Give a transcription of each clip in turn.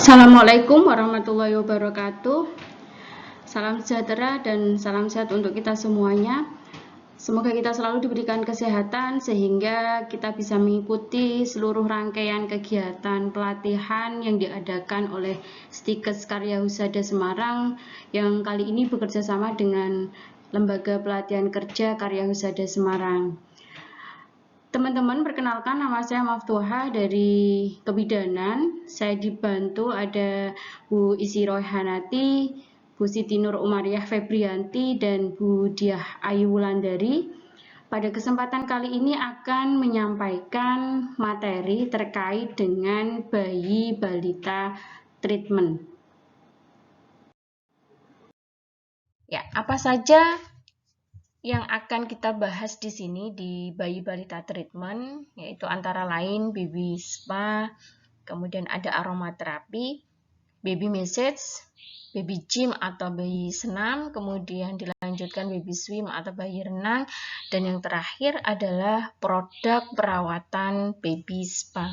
Assalamualaikum warahmatullahi wabarakatuh. Salam sejahtera dan salam sehat untuk kita semuanya. Semoga kita selalu diberikan kesehatan sehingga kita bisa mengikuti seluruh rangkaian kegiatan pelatihan yang diadakan oleh Stikes Karya Husada Semarang yang kali ini bekerja sama dengan Lembaga Pelatihan Kerja Karya Husada Semarang. Teman-teman, perkenalkan nama saya Maftuha dari Kebidanan. Saya dibantu ada Bu Isi Royhanati, Bu Siti Nur Umariyah Febrianti, dan Bu Diah Ayu Wulandari. Pada kesempatan kali ini akan menyampaikan materi terkait dengan bayi balita treatment. Ya, apa saja yang akan kita bahas di sini di bayi balita treatment, yaitu antara lain baby spa, kemudian ada aromaterapi, baby massage, baby gym atau bayi senam, kemudian dilanjutkan baby swim atau bayi renang, dan yang terakhir adalah produk perawatan baby spa.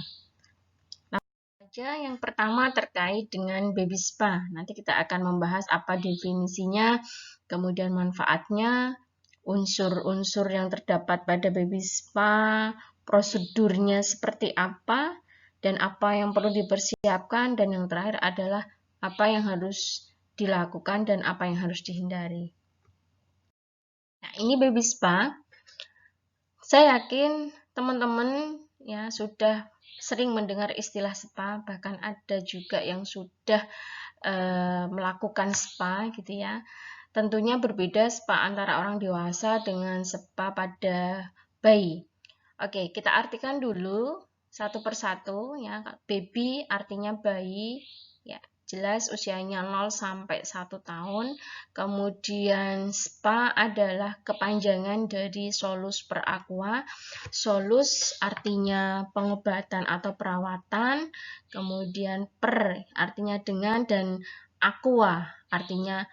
Yang pertama terkait dengan baby spa. Nanti kita akan membahas apa definisinya, kemudian manfaatnya, unsur-unsur yang terdapat pada baby spa, prosedurnya seperti apa, dan apa yang perlu dipersiapkan, dan yang terakhir adalah apa yang harus dilakukan dan apa yang harus dihindari. Nah, ini baby spa. Saya yakin teman-teman ya sudah sering mendengar istilah spa, bahkan ada juga yang sudah melakukan spa gitu ya. Tentunya berbeda spa antara orang dewasa dengan spa pada bayi. Oke, kita artikan dulu satu persatu ya. Baby artinya bayi ya. Jelas usianya 0 sampai 1 tahun. Kemudian spa adalah kepanjangan dari solus per aqua. Solus artinya pengobatan atau perawatan. Kemudian per artinya dengan, dan aqua artinya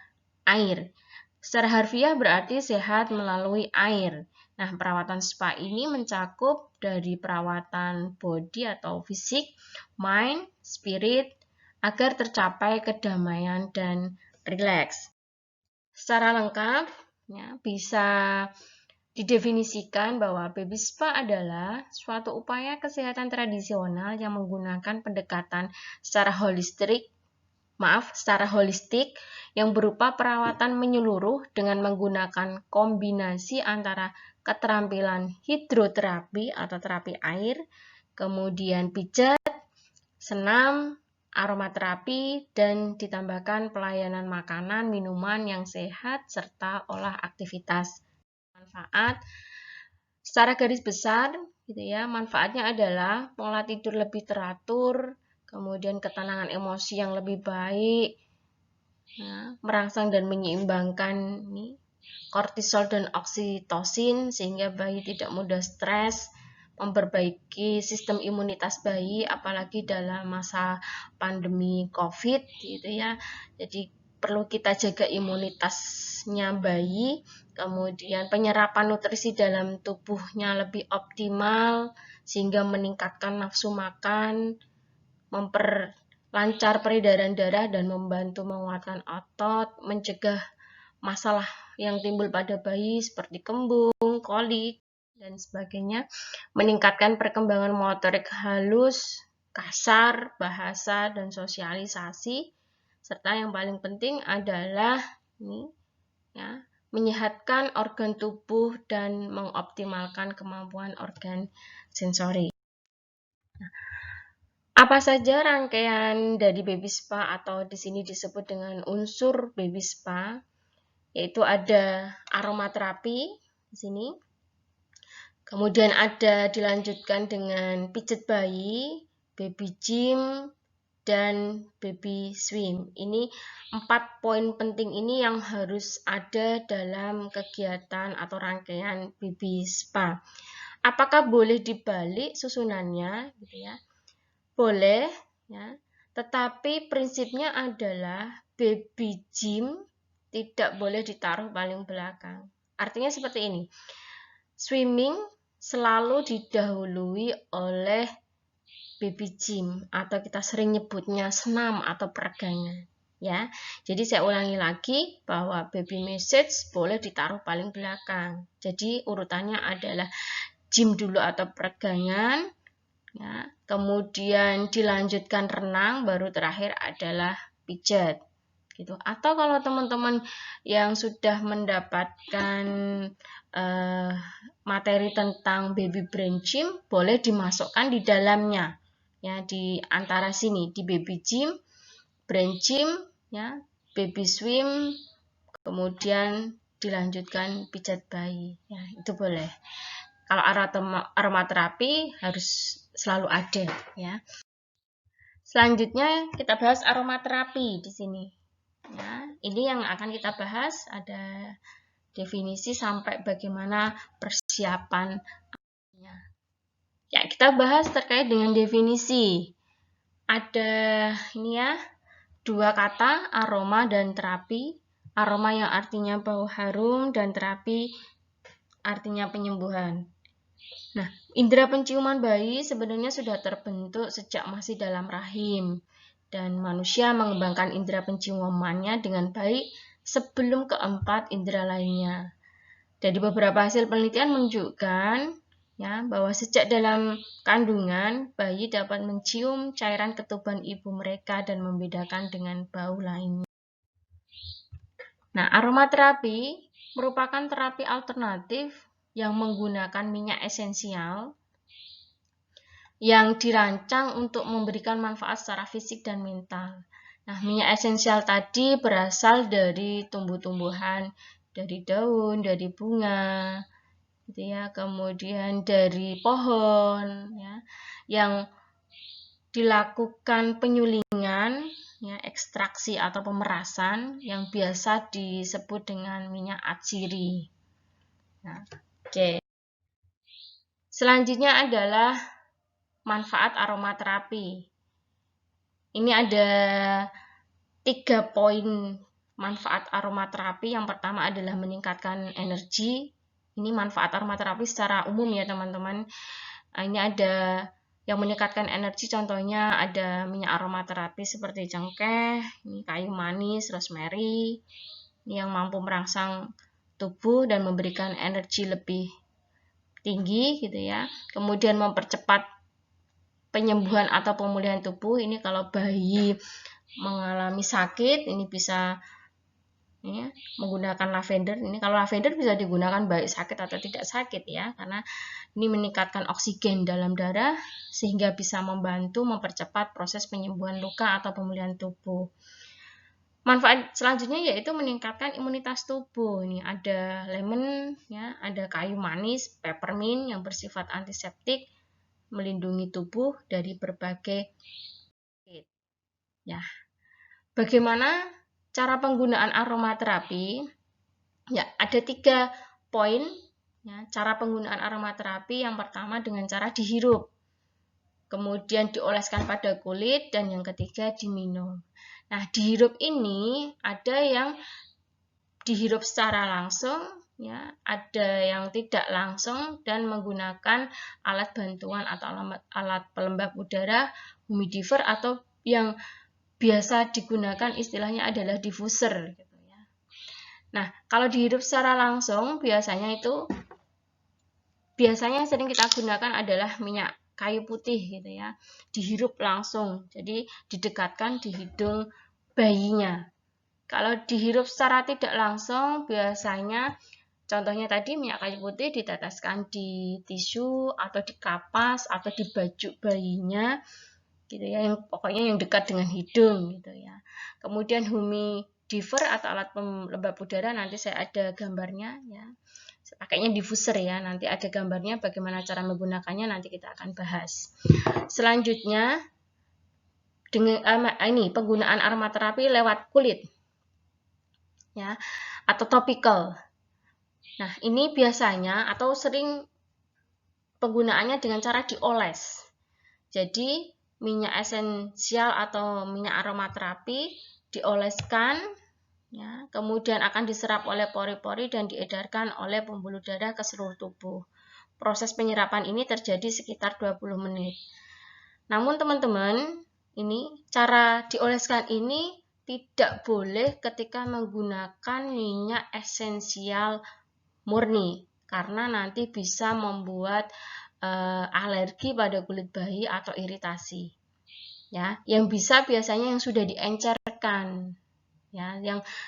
air. Secara harfiah berarti sehat melalui air. Nah, perawatan spa ini mencakup dari perawatan body atau fisik, mind, spirit, agar tercapai kedamaian dan rileks. Secara lengkap, ya, bisa didefinisikan bahwa baby spa adalah suatu upaya kesehatan tradisional yang menggunakan pendekatan secara holistik yang berupa perawatan menyeluruh dengan menggunakan kombinasi antara keterampilan hidroterapi atau terapi air, kemudian pijat, senam, aromaterapi, dan ditambahkan pelayanan makanan, minuman yang sehat, serta olah aktivitas. Manfaat secara garis besar gitu ya, manfaatnya adalah pola tidur lebih teratur, kemudian ketenangan emosi yang lebih baik, ya, merangsang dan menyeimbangkan kortisol dan oksitosin sehingga bayi tidak mudah stres, memperbaiki sistem imunitas bayi apalagi dalam masa pandemi COVID gitu ya. Jadi perlu kita jaga imunitasnya bayi, kemudian penyerapan nutrisi dalam tubuhnya lebih optimal sehingga meningkatkan nafsu makan, memperlancar peredaran darah dan membantu menguatkan otot, mencegah masalah yang timbul pada bayi seperti kembung, kolik, dan sebagainya, meningkatkan perkembangan motorik halus, kasar, bahasa, dan sosialisasi, serta yang paling penting adalah menyehatkan organ tubuh dan mengoptimalkan kemampuan organ sensori. Apa saja rangkaian dari baby spa atau di sini disebut dengan unsur baby spa? Yaitu ada aromaterapi di sini. Kemudian ada dilanjutkan dengan pijat bayi, baby gym, dan baby swim. Ini 4 poin penting ini yang harus ada dalam kegiatan atau rangkaian baby spa. Apakah boleh dibalik susunannya gitu ya? Boleh ya. Tetapi prinsipnya adalah baby gym tidak boleh ditaruh paling belakang. Artinya seperti ini. Swimming selalu didahului oleh baby gym atau kita sering nyebutnya senam atau peregangan. Ya, jadi saya ulangi lagi bahwa baby massage boleh ditaruh paling belakang. Jadi urutannya adalah gym dulu atau peregangan, ya, kemudian dilanjutkan renang, baru terakhir adalah pijat. Gitu. Atau kalau teman-teman yang sudah mendapatkan materi tentang baby brain gym, boleh dimasukkan di dalamnya, ya, di antara sini, di baby gym, brain gym, ya, baby swim, kemudian dilanjutkan pijat bayi, ya, itu boleh. Kalau aromaterapi harus selalu ada, ya. Selanjutnya kita bahas aromaterapi di sini. Ya, ini yang akan kita bahas, ada definisi sampai bagaimana persiapan. Ya, kita bahas terkait dengan definisi. Ada ini ya, dua kata, aroma dan terapi. Aroma yang artinya bau harum dan terapi artinya penyembuhan. Nah, indera penciuman bayi sebenarnya sudah terbentuk sejak masih dalam rahim. Dan manusia mengembangkan indera penciumannya dengan baik sebelum keempat indera lainnya. Dari beberapa hasil penelitian menunjukkan ya, bahwa sejak dalam kandungan, bayi dapat mencium cairan ketuban ibu mereka dan membedakan dengan bau lainnya. Nah, aromaterapi merupakan terapi alternatif yang menggunakan minyak esensial yang dirancang untuk memberikan manfaat secara fisik dan mental. Nah, minyak esensial tadi berasal dari tumbuh-tumbuhan, dari daun, dari bunga, gitu ya, kemudian dari pohon, ya, yang dilakukan penyulingan, ya, ekstraksi atau pemerasan yang biasa disebut dengan minyak atsiri. Nah, oke. Selanjutnya adalah manfaat aromaterapi. Ini ada 3 poin manfaat aromaterapi. Yang pertama adalah meningkatkan energi. Ini manfaat aromaterapi secara umum ya teman-teman. Ini ada yang meningkatkan energi, contohnya ada minyak aromaterapi seperti cengkeh, ini kayu manis, rosemary, ini yang mampu merangsang tubuh dan memberikan energi lebih tinggi gitu ya. Kemudian mempercepat penyembuhan atau pemulihan tubuh. Ini kalau bayi mengalami sakit, ini bisa ya, menggunakan lavender. Ini kalau lavender bisa digunakan baik sakit atau tidak sakit ya, karena ini meningkatkan oksigen dalam darah sehingga bisa membantu mempercepat proses penyembuhan luka atau pemulihan tubuh. Manfaat selanjutnya yaitu meningkatkan imunitas tubuh. Ini ada lemon ya, ada kayu manis, peppermint yang bersifat antiseptik, melindungi tubuh dari berbagai penyakit. Ya, bagaimana cara penggunaan aromaterapi? Ya, ada 3 poin. Ya, cara penggunaan aromaterapi yang pertama dengan cara dihirup, kemudian dioleskan pada kulit, dan yang ketiga diminum. Nah, dihirup ini ada yang dihirup secara langsung, ya, ada yang tidak langsung dan menggunakan alat bantuan atau alat pelembab udara, humidifier, atau yang biasa digunakan istilahnya adalah diffuser. Gitu ya. Nah, kalau dihirup secara langsung biasanya sering kita gunakan adalah minyak kayu putih gitu ya, dihirup langsung, jadi didekatkan di hidung bayinya. Kalau dihirup secara tidak langsung, biasanya contohnya tadi minyak kayu putih diteteskan di tisu atau di kapas atau di baju bayinya, gitu ya, yang pokoknya yang dekat dengan hidung, gitu ya. Kemudian humidifier atau alat pelembab udara, nanti saya ada gambarnya ya. Pakainya diffuser ya, nanti ada gambarnya bagaimana cara menggunakannya, nanti kita akan bahas. Selanjutnya dengan ini penggunaan aromaterapi lewat kulit. Ya, atau topical. Nah, ini biasanya atau sering penggunaannya dengan cara dioles. Jadi, minyak esensial atau minyak aromaterapi dioleskan, ya, kemudian akan diserap oleh pori-pori dan diedarkan oleh pembuluh darah ke seluruh tubuh. Proses penyerapan ini terjadi sekitar 20 menit. Namun teman-teman, ini cara dioleskan ini tidak boleh ketika menggunakan minyak esensial murni, karena nanti bisa membuat alergi pada kulit bayi atau iritasi. Ya, yang bisa biasanya yang sudah diencerkan, ya,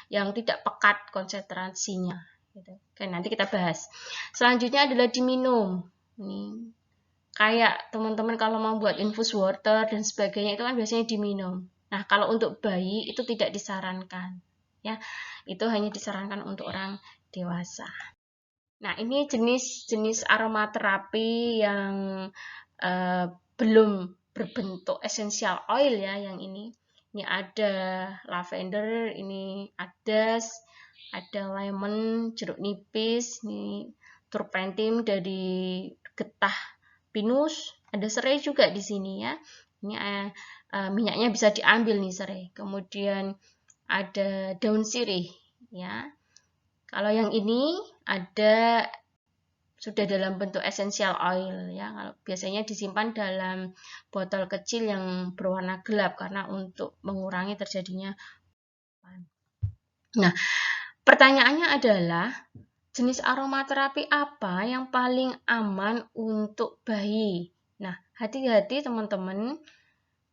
yang tidak pekat konsentrasinya. Gitu. Oke, nanti kita bahas. Selanjutnya adalah diminum. Ini kayak teman-teman kalau mau buat infus water dan sebagainya itu kan biasanya diminum. Nah, kalau untuk bayi itu tidak disarankan. Ya, itu hanya disarankan untuk orang dewasa. Nah, ini jenis-jenis aromaterapi yang belum berbentuk essential oil ya, yang ini. Ini ada lavender, ini adas, ada lemon, jeruk nipis, ini turpentine dari getah pinus, ada serai juga di sini ya. Ini minyaknya bisa diambil nih serai. Kemudian ada daun sirih ya. Kalau yang ini ada sudah dalam bentuk essential oil ya. Kalau biasanya disimpan dalam botol kecil yang berwarna gelap karena untuk mengurangi terjadinya. Nah, pertanyaannya adalah jenis aromaterapi apa yang paling aman untuk bayi? Nah, hati-hati teman-teman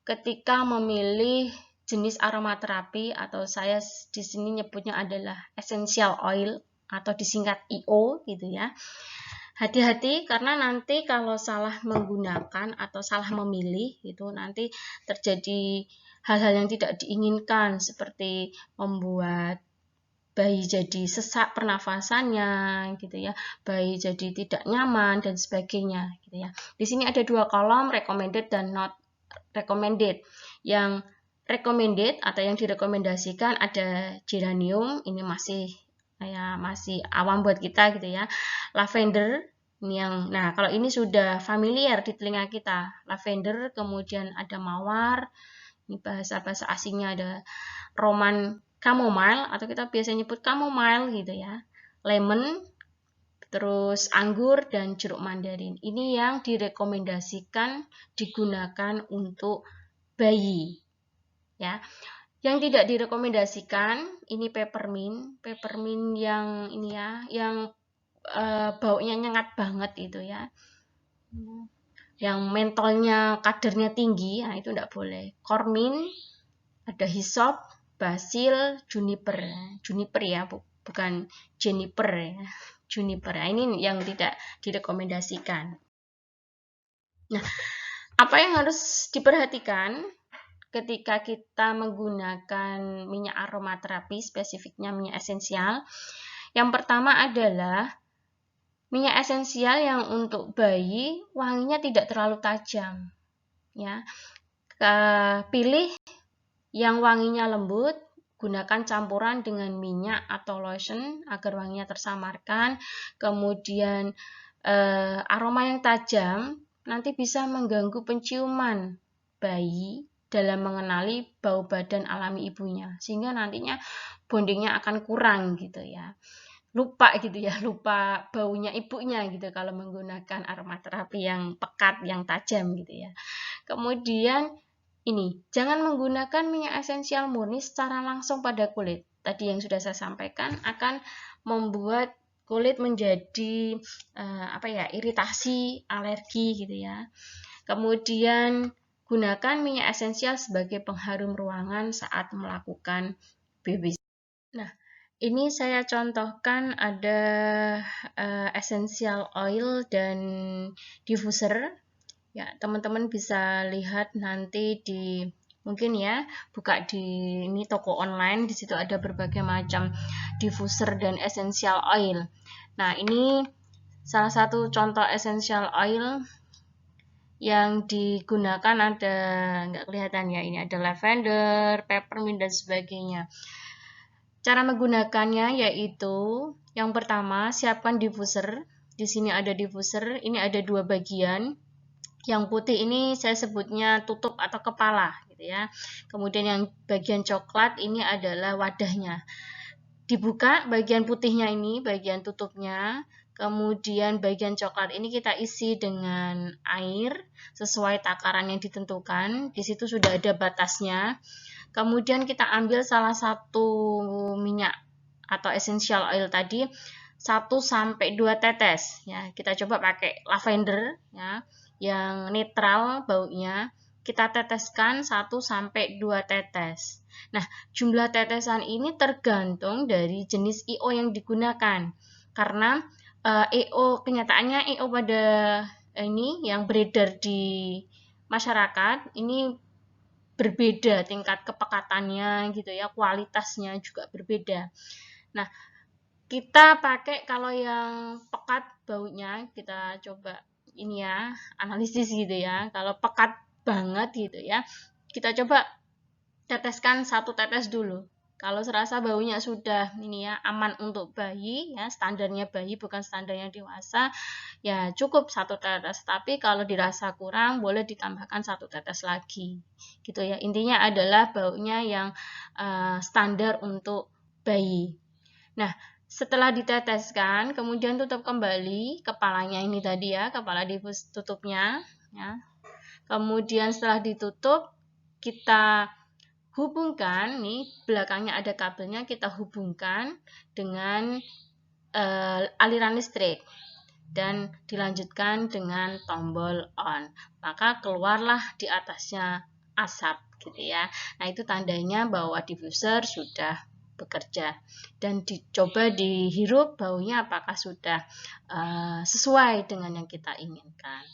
ketika memilih jenis aromaterapi, atau saya di sini nyebutnya adalah essential oil atau disingkat IO gitu ya. Hati-hati karena nanti kalau salah menggunakan atau salah memilih itu nanti terjadi hal-hal yang tidak diinginkan seperti membuat bayi jadi sesak pernafasannya gitu ya, bayi jadi tidak nyaman dan sebagainya gitu ya. Di sini ada dua kolom, recommended dan not recommended. Yang recommended atau yang direkomendasikan ada geranium, ini masih awam buat kita gitu ya. Lavender ini yang, nah kalau ini sudah familiar di telinga kita, lavender, kemudian ada mawar, ini bahasa-bahasa asingnya ada roman chamomile atau kita biasa nyebut chamomile gitu ya, lemon, terus anggur dan jeruk mandarin. Ini yang direkomendasikan digunakan untuk bayi ya. Yang tidak direkomendasikan ini peppermint yang ini ya, yang baunya nyengat banget itu ya, yang mentolnya kadarnya tinggi, nah itu tidak boleh. Cormint, ada hyssop, basil, juniper ya, bukan juniper ya, juniper. Nah, ini yang tidak direkomendasikan. Nah, apa yang harus diperhatikan ketika kita menggunakan minyak aromaterapi, spesifiknya minyak esensial? Yang pertama adalah minyak esensial yang untuk bayi wanginya tidak terlalu tajam ya. Pilih yang wanginya lembut, gunakan campuran dengan minyak atau lotion agar wanginya tersamarkan. Kemudian aroma yang tajam nanti bisa mengganggu penciuman bayi dalam mengenali bau badan alami ibunya, sehingga nantinya bondingnya akan kurang gitu ya. Lupa gitu ya, lupa baunya ibunya gitu kalau menggunakan aromaterapi yang pekat, yang tajam gitu ya. Kemudian ini, jangan menggunakan minyak esensial murni secara langsung pada kulit. Tadi yang sudah saya sampaikan akan membuat kulit menjadi iritasi, alergi gitu ya. Kemudian gunakan minyak esensial sebagai pengharum ruangan saat melakukan baby. Nah, ini saya contohkan ada essential oil dan diffuser. Ya, teman-teman bisa lihat nanti di mungkin ya, buka di ini toko online, di situ ada berbagai macam diffuser dan essential oil. Nah, ini salah satu contoh essential oil yang digunakan, ada nggak kelihatan ya, ini ada lavender, peppermint dan sebagainya. Cara menggunakannya yaitu yang pertama, siapkan diffuser. Di sini ada diffuser, ini ada dua bagian. Yang putih ini saya sebutnya tutup atau kepala gitu ya. Kemudian yang bagian coklat ini adalah wadahnya. Dibuka bagian putihnya ini, bagian tutupnya, Kemudian bagian coklat ini kita isi dengan air sesuai takaran yang ditentukan. Di situ sudah ada batasnya. Kemudian kita ambil salah satu minyak atau essential oil tadi 1-2 tetes ya. Kita coba pakai lavender ya, yang netral baunya. Kita teteskan 1-2 tetes. Nah, jumlah tetesan ini tergantung dari jenis IO yang digunakan. Karena EO kenyataannya EO pada ini yang beredar di masyarakat ini berbeda tingkat kepekatannya gitu ya, kualitasnya juga berbeda. Nah, kita pakai kalau yang pekat baunya, kita coba ini ya, analisis gitu ya. Kalau pekat banget gitu ya, kita coba teteskan 1 tetes dulu. Kalau serasa baunya sudah ini ya aman untuk bayi ya, standarnya bayi bukan standarnya dewasa, ya cukup 1 tetes. Tapi kalau dirasa kurang boleh ditambahkan 1 tetes lagi. Gitu ya. Intinya adalah baunya yang standar untuk bayi. Nah, setelah diteteskan, kemudian tutup kembali kepalanya ini tadi ya, kepala difus tutupnya ya. Kemudian setelah ditutup, kita hubungkan nih, belakangnya ada kabelnya, kita hubungkan dengan aliran listrik dan dilanjutkan dengan tombol on. Maka keluarlah di atasnya asap gitu ya. Nah, itu tandanya bahwa diffuser sudah bekerja dan dicoba dihirup baunya apakah sudah sesuai dengan yang kita inginkan.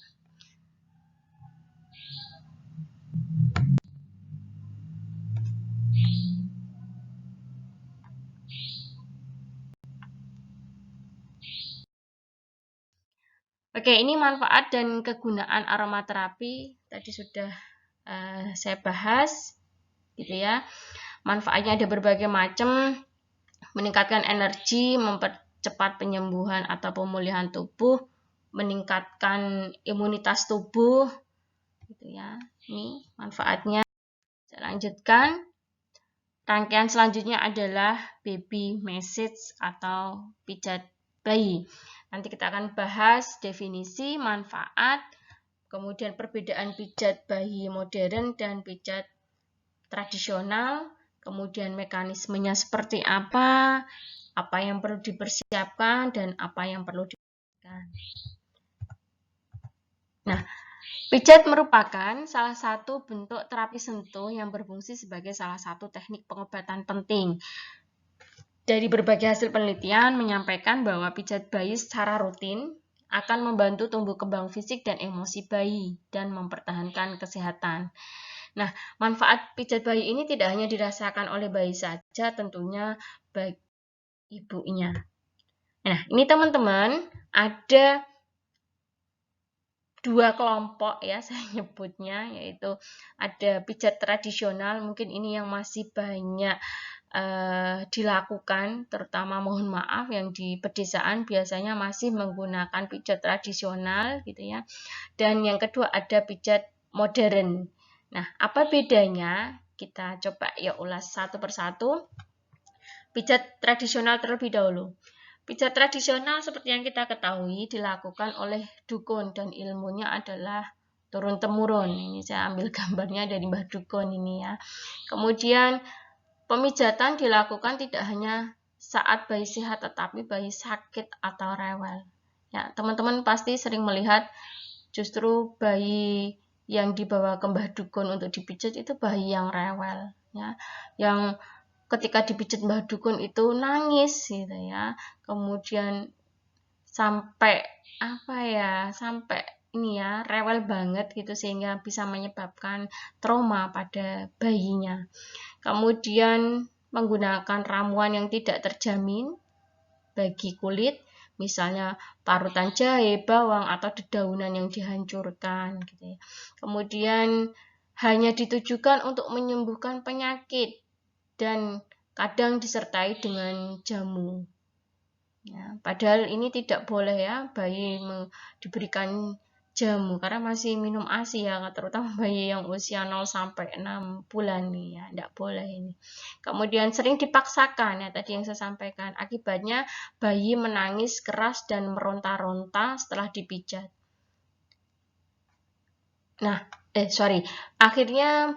Oke, ini manfaat dan kegunaan aromaterapi tadi sudah saya bahas, gitu ya. Manfaatnya ada berbagai macam, meningkatkan energi, mempercepat penyembuhan atau pemulihan tubuh, meningkatkan imunitas tubuh, gitu ya. Ini manfaatnya. Saya lanjutkan. Rangkaian selanjutnya adalah baby massage atau pijat bayi. Nanti kita akan bahas definisi, manfaat, kemudian perbedaan pijat bayi modern dan pijat tradisional, kemudian mekanismenya seperti apa yang perlu dipersiapkan, dan apa yang perlu diperhatikan. Nah, pijat merupakan salah satu bentuk terapi sentuh yang berfungsi sebagai salah satu teknik pengobatan penting. Dari berbagai hasil penelitian menyampaikan bahwa pijat bayi secara rutin akan membantu tumbuh kembang fisik dan emosi bayi dan mempertahankan kesehatan. Nah, manfaat pijat bayi ini tidak hanya dirasakan oleh bayi saja, tentunya bagi ibunya. Nah, ini teman-teman ada 2 kelompok ya saya nyebutnya, yaitu ada pijat tradisional, mungkin ini yang masih banyak dilakukan, terutama mohon maaf yang di pedesaan biasanya masih menggunakan pijat tradisional gitu ya. Dan yang kedua ada pijat modern. Nah, apa bedanya? Kita coba ya ulas satu persatu. Pijat tradisional terlebih dahulu. Pijat tradisional seperti yang kita ketahui dilakukan oleh dukun dan ilmunya adalah turun-temurun. Ini saya ambil gambarnya dari Mbah Dukun ini ya. Kemudian pemijatan dilakukan tidak hanya saat bayi sehat, tetapi bayi sakit atau rewel. Ya, teman-teman pasti sering melihat justru bayi yang dibawa ke Mbah Dukun untuk dipijat itu bayi yang rewel, ya, yang ketika dipijat Mbah Dukun itu nangis, gitu ya. Kemudian sampai sampai ini ya rewel banget gitu sehingga bisa menyebabkan trauma pada bayinya. Kemudian menggunakan ramuan yang tidak terjamin bagi kulit, misalnya parutan jahe, bawang, atau dedaunan yang dihancurkan. Gitu ya. Kemudian hanya ditujukan untuk menyembuhkan penyakit dan kadang disertai dengan jamu. Ya, padahal ini tidak boleh ya, bayi diberikan jamu karena masih minum ASI ya, terutama bayi yang usia 0 sampai 6 bulan nih ya, tidak boleh ini. Kemudian sering dipaksakan ya, tadi yang saya sampaikan, akibatnya bayi menangis keras dan meronta-ronta setelah dipijat. Nah, akhirnya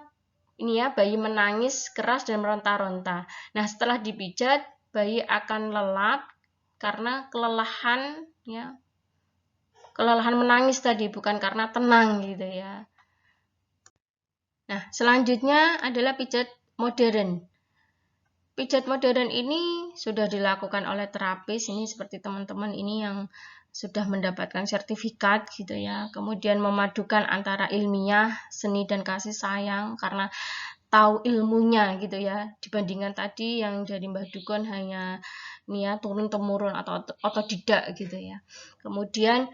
ini ya, bayi menangis keras dan meronta-ronta. Nah, setelah dipijat, bayi akan lelap karena kelelahan ya, kelelahan menangis tadi, bukan karena tenang gitu ya. Nah, selanjutnya adalah pijat modern. Pijat modern ini sudah dilakukan oleh terapis, ini seperti teman-teman ini yang sudah mendapatkan sertifikat gitu ya. Kemudian memadukan antara ilmiah, seni dan kasih sayang karena tahu ilmunya gitu ya. Dibandingkan tadi yang dari Mbah Dukun hanya ini ya, turun-temurun atau otodidak gitu ya. Kemudian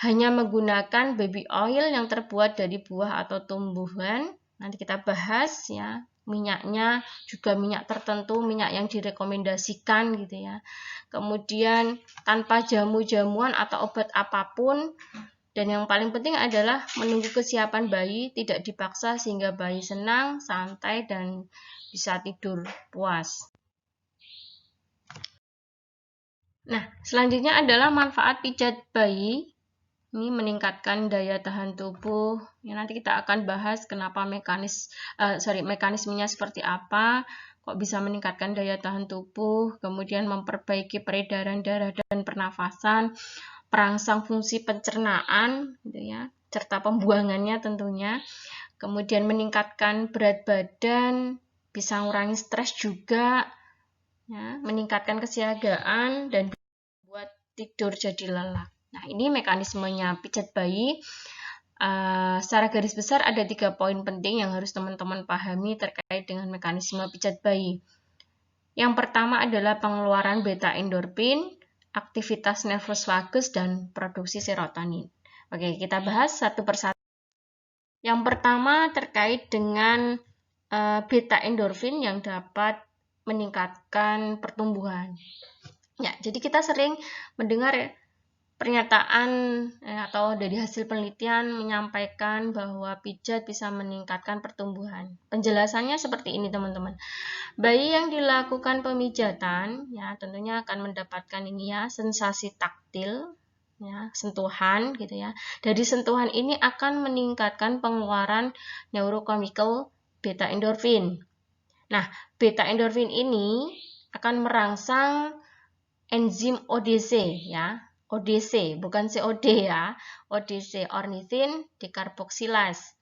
hanya menggunakan baby oil yang terbuat dari buah atau tumbuhan. Nanti kita bahas ya, minyaknya juga minyak tertentu, minyak yang direkomendasikan gitu ya. Kemudian tanpa jamu-jamuan atau obat apapun. Dan yang paling penting adalah menunggu kesiapan bayi, tidak dipaksa sehingga bayi senang, santai, dan bisa tidur puas. Nah, selanjutnya adalah manfaat pijat bayi. Ini meningkatkan daya tahan tubuh. Ya, nanti kita akan bahas kenapa mekanismenya seperti apa, kok bisa meningkatkan daya tahan tubuh, kemudian memperbaiki peredaran darah dan pernafasan, perangsang fungsi pencernaan, gitu ya, serta pembuangannya tentunya. Kemudian meningkatkan berat badan, bisa mengurangi stres juga, ya, meningkatkan kesiagaan dan buat tidur jadi lelap. Nah, ini mekanismenya pijat bayi. Secara garis besar ada 3 poin penting yang harus teman-teman pahami terkait dengan mekanisme pijat bayi. Yang pertama adalah pengeluaran beta endorfin, aktivitas nervus vagus, dan produksi serotonin. Oke, kita bahas satu persatu. Yang pertama terkait dengan beta endorfin yang dapat meningkatkan pertumbuhan. Ya, jadi kita sering mendengar ya, pernyataan atau dari hasil penelitian menyampaikan bahwa pijat bisa meningkatkan pertumbuhan. Penjelasannya seperti ini teman-teman. Bayi yang dilakukan pemijatan ya tentunya akan mendapatkan ini ya sensasi taktil ya, sentuhan gitu ya. Dari sentuhan ini akan meningkatkan pengeluaran neurochemical beta endorfin. Nah, beta endorfin ini akan merangsang enzim ODC ya. ODC, bukan COD ya. ODC, ornithine decarboxylase.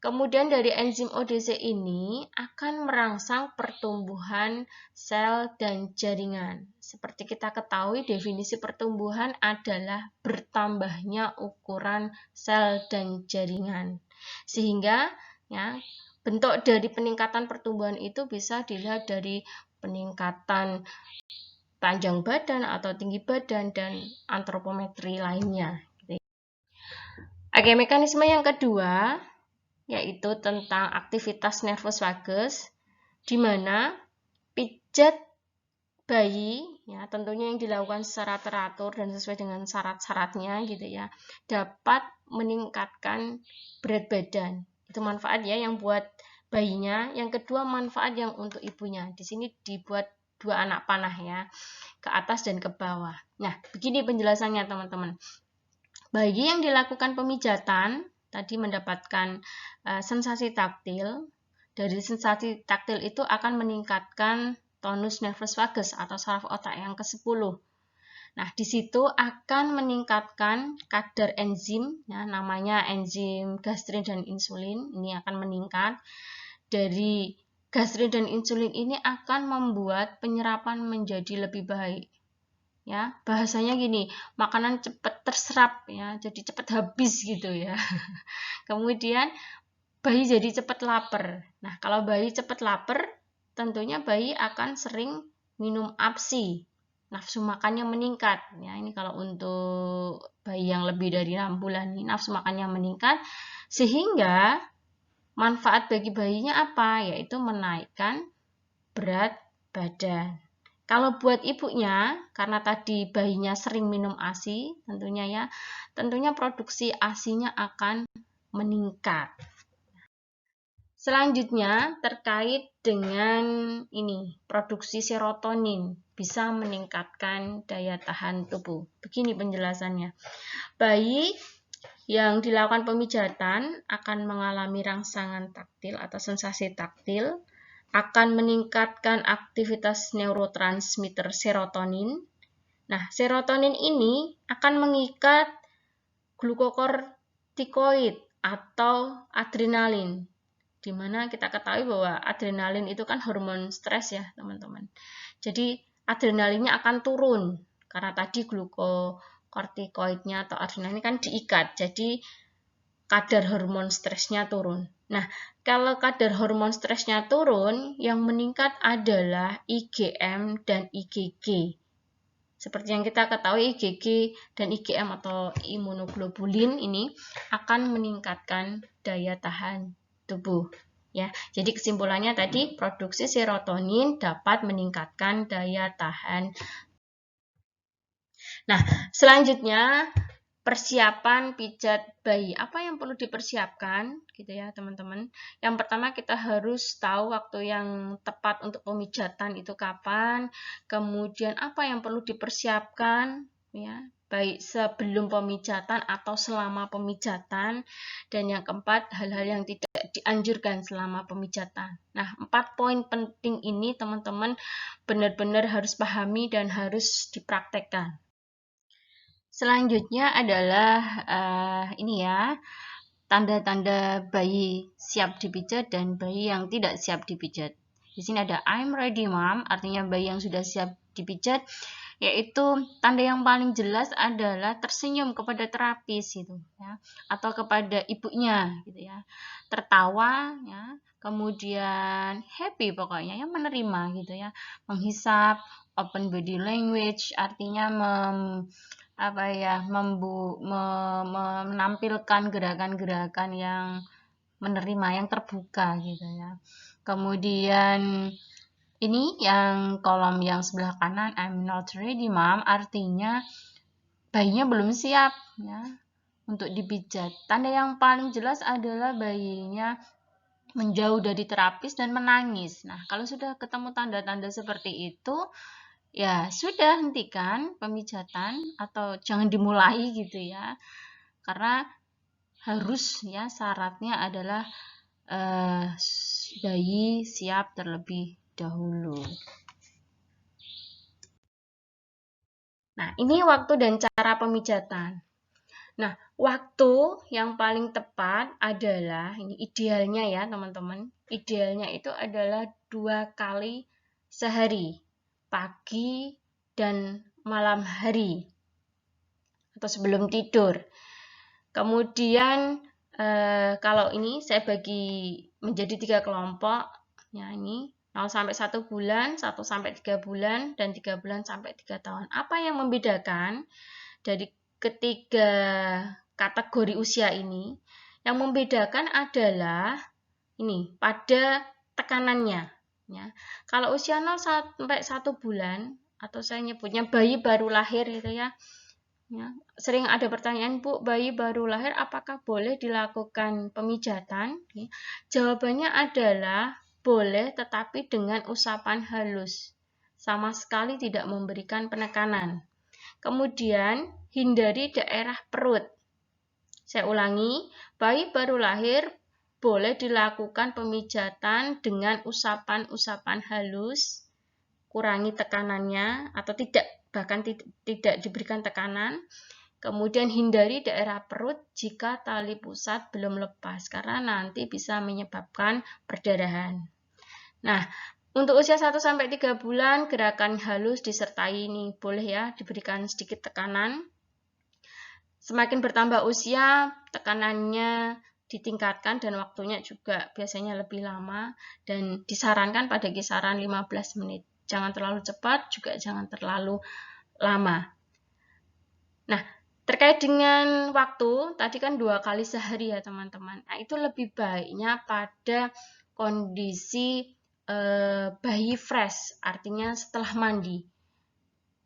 Kemudian dari enzim ODC ini akan merangsang pertumbuhan sel dan jaringan. Seperti kita ketahui, definisi pertumbuhan adalah bertambahnya ukuran sel dan jaringan. Sehingga ya, bentuk dari peningkatan pertumbuhan itu bisa dilihat dari peningkatan panjang badan atau tinggi badan dan antropometri lainnya. Oke, mekanisme yang kedua yaitu tentang aktivitas nervus vagus, di mana pijat bayi ya tentunya yang dilakukan secara teratur dan sesuai dengan syarat-syaratnya gitu ya dapat meningkatkan berat badan. Itu manfaat ya yang buat bayinya. Yang kedua manfaat yang untuk ibunya. Di sini dibuat 2 anak panah ya, ke atas dan ke bawah. Nah, begini penjelasannya teman-teman. Bayi yang dilakukan pemijatan tadi mendapatkan sensasi taktil. Dari sensasi taktil itu akan meningkatkan tonus nervus vagus atau saraf otak yang ke-10. Nah, di situ akan meningkatkan kadar enzim, ya, namanya enzim gastrin dan insulin. Ini akan meningkat. Dari gastrin dan insulin ini akan membuat penyerapan menjadi lebih baik. Ya, bahasanya gini, makanan cepat terserap ya, jadi cepat habis gitu ya. Kemudian bayi jadi cepat lapar. Nah, kalau bayi cepat lapar, tentunya bayi akan sering minum APSI. Nafsu makannya meningkat. Ya, ini kalau untuk bayi yang lebih dari 6 bulan, ini nafsu makannya meningkat. Sehingga manfaat bagi bayinya apa? Yaitu menaikkan berat badan. Kalau buat ibunya, karena tadi bayinya sering minum ASI, tentunya produksi ASINya akan meningkat. Selanjutnya terkait dengan ini, produksi serotonin bisa meningkatkan daya tahan tubuh. Begini penjelasannya. Bayi yang dilakukan pemijatan akan mengalami rangsangan taktil atau sensasi taktil, akan meningkatkan aktivitas neurotransmitter serotonin. Nah, serotonin ini akan mengikat glukokortikoid atau adrenalin, di mana kita ketahui bahwa adrenalin itu kan hormon stres ya, teman-teman. Jadi, adrenalinnya akan turun karena tadi glukokortikoidnya atau adrenalin kan diikat. Jadi, kadar hormon stresnya turun. Nah, kalau kadar hormon stresnya turun, yang meningkat adalah IgM dan IgG. Seperti yang kita ketahui, IgG dan IgM atau imunoglobulin ini akan meningkatkan daya tahan tubuh. Ya, jadi kesimpulannya tadi, produksi serotonin dapat meningkatkan daya tahan. Nah, selanjutnya persiapan pijat bayi. Apa yang perlu dipersiapkan gitu ya, teman-teman? Yang pertama kita harus tahu waktu yang tepat untuk pemijatan itu kapan. Kemudian apa yang perlu dipersiapkan ya, baik sebelum pemijatan atau selama pemijatan. Dan yang keempat, hal-hal yang tidak dianjurkan selama pemijatan. Nah, 4 poin penting ini teman-teman benar-benar harus pahami dan harus dipraktekkan. Selanjutnya adalah ini ya, tanda-tanda bayi siap dipijat dan bayi yang tidak siap dipijat. Di sini ada I'm ready mom, artinya bayi yang sudah siap dipijat, yaitu tanda yang paling jelas adalah tersenyum kepada terapis gitu ya, atau kepada ibunya gitu ya. Tertawa ya, kemudian happy pokoknya ya, menerima gitu ya. Menghisap, open body language artinya menampilkan gerakan-gerakan yang menerima, yang terbuka gitu ya. Kemudian ini yang kolom yang sebelah kanan, I'm not ready mom, artinya bayinya belum siap ya untuk dipijat. Tanda yang paling jelas adalah bayinya menjauh dari terapis dan menangis. Nah, kalau sudah ketemu tanda-tanda seperti itu, ya sudah, hentikan pemijatan atau jangan dimulai gitu ya, karena harus ya, syaratnya adalah bayi siap terlebih dahulu. Nah, ini waktu dan cara pemijatan. Nah, waktu yang paling tepat adalah, ini idealnya ya teman-teman, idealnya itu adalah 2 kali sehari, pagi dan malam hari atau sebelum tidur. Kemudian kalau ini saya bagi menjadi 3 kelompok ya, ini 0 sampai 1 bulan, 1 sampai 3 bulan, dan 3 bulan sampai 3 tahun. Apa yang membedakan dari ketiga kategori usia ini? Yang membedakan adalah ini pada tekanannya ya. Kalau usia 0 sampai 1 bulan atau saya nyebutnya bayi baru lahir gitu ya. Ya, sering ada pertanyaan, Bu, bayi baru lahir apakah boleh dilakukan pemijatan? Ya, jawabannya adalah boleh, tetapi dengan usapan halus. Sama sekali tidak memberikan penekanan. Kemudian, hindari daerah perut. Saya ulangi, bayi baru lahir boleh dilakukan pemijatan dengan usapan-usapan halus, kurangi tekanannya atau bahkan tidak diberikan tekanan. Kemudian hindari daerah perut jika tali pusat belum lepas, karena nanti bisa menyebabkan perdarahan. Nah, untuk usia 1-3 bulan, gerakan halus disertai ini boleh ya, diberikan sedikit tekanan. Semakin bertambah usia, tekanannya ditingkatkan dan waktunya juga biasanya lebih lama, dan disarankan pada kisaran 15 menit. Jangan terlalu cepat, juga jangan terlalu lama. Nah, terkait dengan waktu, tadi kan 2 kali sehari ya teman-teman. Nah, itu lebih baiknya pada kondisi bayi fresh, artinya setelah mandi.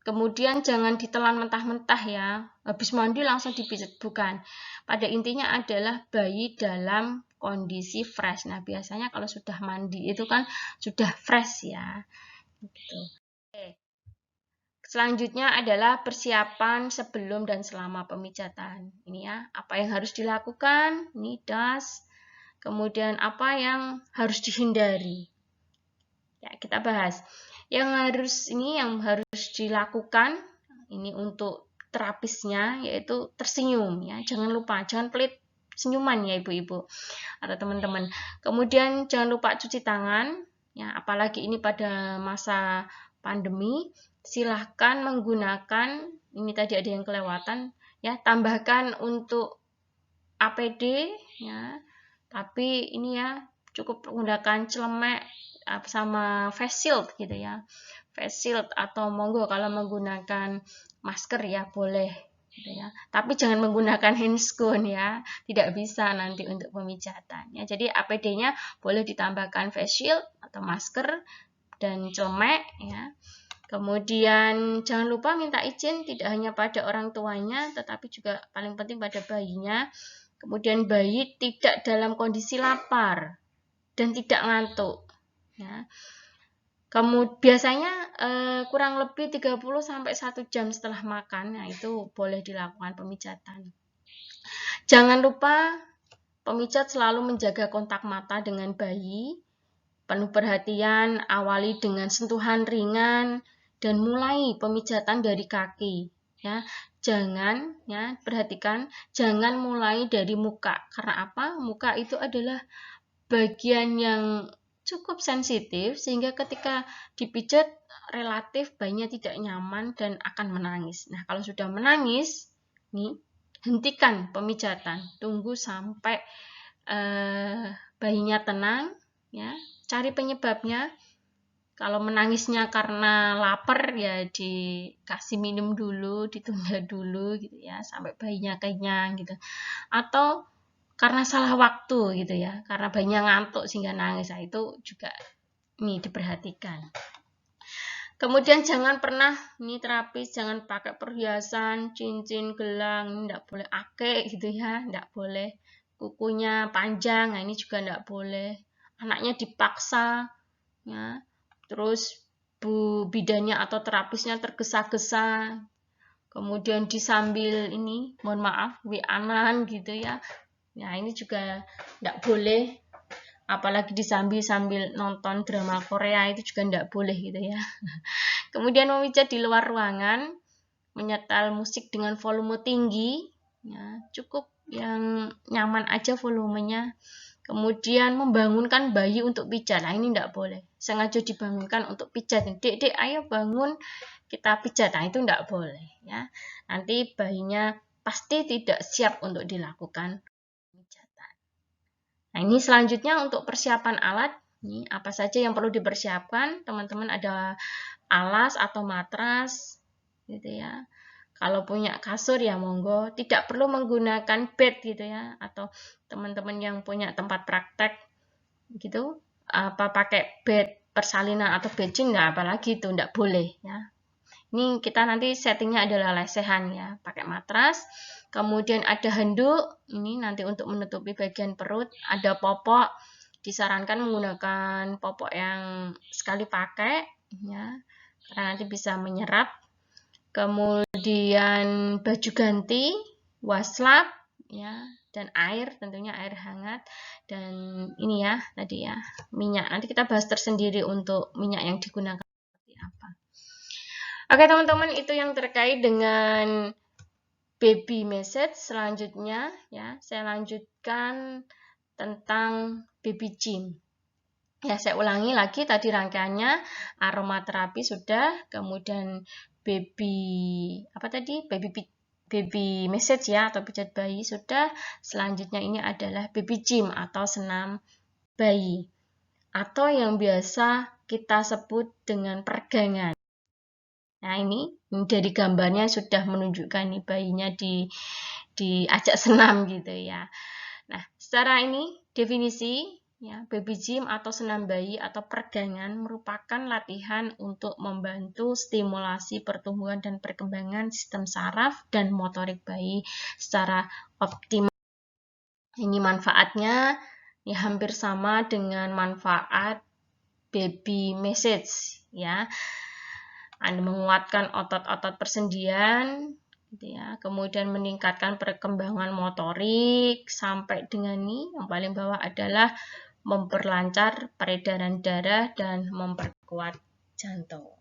Kemudian jangan ditelan mentah-mentah ya, habis mandi langsung dipijat, bukan. Pada intinya adalah bayi dalam kondisi fresh. Nah, biasanya kalau sudah mandi itu kan sudah fresh ya. Gitu. Oke. Selanjutnya adalah persiapan sebelum dan selama pemijatan. Ini ya, apa yang harus dilakukan, ini das. Kemudian apa yang harus dihindari. Ya, kita bahas. Yang harus dilakukan ini untuk terapisnya yaitu tersenyum ya. Jangan lupa, jangan pelit senyuman ya ibu-ibu atau teman-teman. Kemudian jangan lupa cuci tangan ya, apalagi ini pada masa pandemi. Silahkan menggunakan, ini tadi ada yang kelewatan ya, tambahkan untuk APD ya. Tapi ini ya cukup menggunakan celemek sama face shield gitu ya, face shield atau monggo kalau menggunakan masker ya boleh gitu ya, tapi jangan menggunakan handscoon ya, tidak bisa nanti untuk pemijatan ya. Jadi APD-nya boleh ditambahkan face shield atau masker dan celemek ya. Kemudian jangan lupa minta izin tidak hanya pada orang tuanya tetapi juga paling penting pada bayinya. Kemudian bayi tidak dalam kondisi lapar dan tidak ngantuk. Ya. Kemudian biasanya kurang lebih 30-1 jam setelah makan, nah itu boleh dilakukan pemijatan. Jangan lupa pemijat selalu menjaga kontak mata dengan bayi, penuh perhatian, awali dengan sentuhan ringan, dan mulai pemijatan dari kaki. Ya, jangan ya perhatikan, jangan mulai dari muka. Karena apa? Muka itu adalah bagian yang cukup sensitif sehingga ketika dipijat relatif bayinya tidak nyaman dan akan menangis. Nah, kalau sudah menangis, nih hentikan pemijatan. Tunggu sampai bayinya tenang, ya. Cari penyebabnya. Kalau menangisnya karena lapar ya dikasih minum dulu, ditunda dulu gitu ya sampai bayinya kenyang gitu. Atau karena salah waktu gitu ya, karena bayinya ngantuk sehingga nangis, nah, itu juga nih diperhatikan. Kemudian jangan pernah nih terapis jangan pakai perhiasan, cincin, gelang, enggak boleh akek gitu ya, enggak boleh kukunya panjang, nah ini juga enggak boleh. Anaknya dipaksa ya. Terus bu bidannya atau terapisnya tergesa-gesa. Kemudian disambil ini, mohon maaf, wianan gitu ya. Nah, ini juga enggak boleh, apalagi sambil nonton drama Korea itu juga enggak boleh gitu ya. Kemudian memijat di luar ruangan, menyetel musik dengan volume tinggi, ya, cukup yang nyaman aja volumenya. Kemudian membangunkan bayi untuk pijat, nah ini enggak boleh. Sengaja dibangunkan untuk pijat, dek ayo bangun kita pijat, nah itu enggak boleh ya. Nanti bayinya pasti tidak siap untuk dilakukan. Nah, ini selanjutnya untuk persiapan alat. Ini apa saja yang perlu dipersiapkan? Teman-teman ada alas atau matras gitu ya. Kalau punya kasur ya monggo, tidak perlu menggunakan bed gitu ya, atau teman-teman yang punya tempat praktek gitu apa pakai bed persalinan atau bedsheet enggak, apalagi itu enggak boleh ya. Ini kita nanti settingnya adalah lesehan ya, pakai matras. Kemudian ada handuk, ini nanti untuk menutupi bagian perut. Ada popok, disarankan menggunakan popok yang sekali pakai, ya, karena nanti bisa menyerap. Kemudian baju ganti, waslap, ya, dan air, tentunya air hangat. Dan ini ya, tadi ya, minyak. Nanti kita bahas tersendiri untuk minyak yang digunakan seperti apa. Oke teman-teman, itu yang terkait dengan baby message. Selanjutnya ya, saya lanjutkan tentang baby gym. Ya, saya ulangi lagi tadi rangkaiannya, aromaterapi sudah, kemudian baby message ya atau pijat bayi sudah. Selanjutnya ini adalah baby gym atau senam bayi atau yang biasa kita sebut dengan peregangan. Nah, ini dari gambarnya sudah menunjukkan nih bayinya diajak senam gitu ya. Nah, secara ini definisi Ya, baby gym atau senam bayi atau peregangan merupakan latihan untuk membantu stimulasi pertumbuhan dan perkembangan sistem saraf dan motorik bayi secara optimal. Ini manfaatnya ya hampir sama dengan manfaat baby massage ya. Anda menguatkan otot-otot persendian gitu ya. Kemudian meningkatkan perkembangan motorik sampai dengan ini yang paling bawah adalah memperlancar peredaran darah dan memperkuat jantung.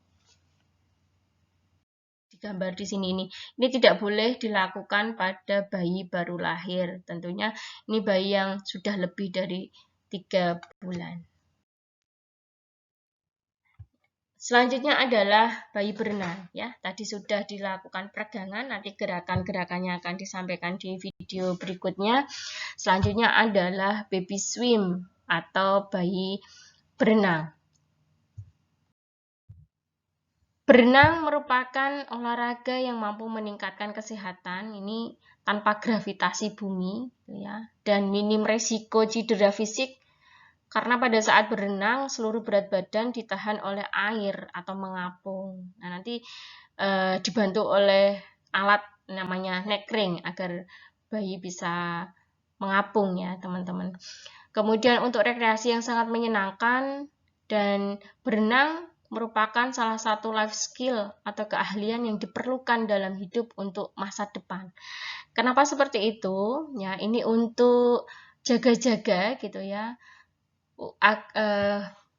Digambar di sini ini tidak boleh dilakukan pada bayi baru lahir. Tentunya ini bayi yang sudah lebih dari 3 bulan. Selanjutnya adalah bayi berenang ya. Tadi sudah dilakukan peregangan, nanti gerakan-gerakannya akan disampaikan di video berikutnya. Selanjutnya adalah baby swim atau bayi berenang. Berenang merupakan olahraga yang mampu meningkatkan kesehatan ini tanpa gravitasi bumi ya, dan minim resiko cedera fisik karena pada saat berenang seluruh berat badan ditahan oleh air atau mengapung. Nah, nanti dibantu oleh alat namanya neck ring agar bayi bisa mengapung ya teman-teman. Kemudian untuk rekreasi yang sangat menyenangkan dan berenang merupakan salah satu life skill atau keahlian yang diperlukan dalam hidup untuk masa depan. Kenapa seperti itu? Ya, ini untuk jaga-jaga gitu ya.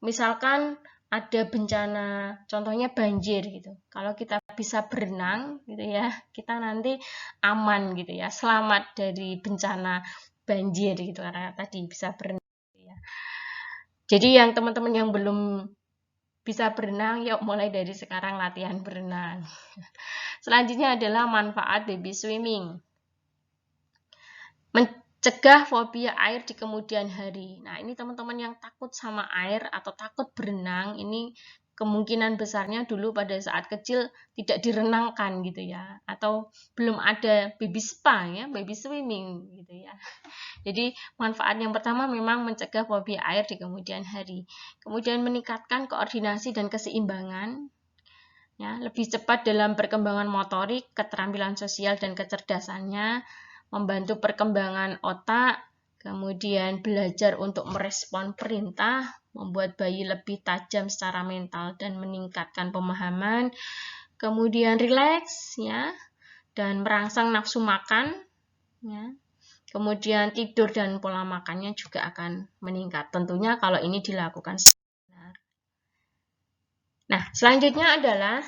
Misalkan ada bencana, contohnya banjir gitu. Kalau kita bisa berenang gitu ya, kita nanti aman gitu ya, selamat dari bencana banjir gitu karena tadi bisa berenang gitu ya. Jadi yang teman-teman yang belum bisa berenang, yuk mulai dari sekarang latihan berenang. Selanjutnya adalah manfaat baby swimming. Mencegah fobia air di kemudian hari. Nah, ini teman-teman yang takut sama air atau takut berenang, ini kemungkinan besarnya dulu pada saat kecil tidak direnangkan gitu ya, atau belum ada baby spa ya, baby swimming gitu ya. Jadi manfaat yang pertama memang mencegah fobia air di kemudian hari. Kemudian meningkatkan koordinasi dan keseimbangan, ya, lebih cepat dalam perkembangan motorik, keterampilan sosial dan kecerdasannya, membantu perkembangan otak, kemudian belajar untuk merespon perintah, membuat bayi lebih tajam secara mental dan meningkatkan pemahaman, kemudian rileks ya, dan merangsang nafsu makan ya. Kemudian tidur dan pola makannya juga akan meningkat. Tentunya kalau ini dilakukan benar. Nah, selanjutnya adalah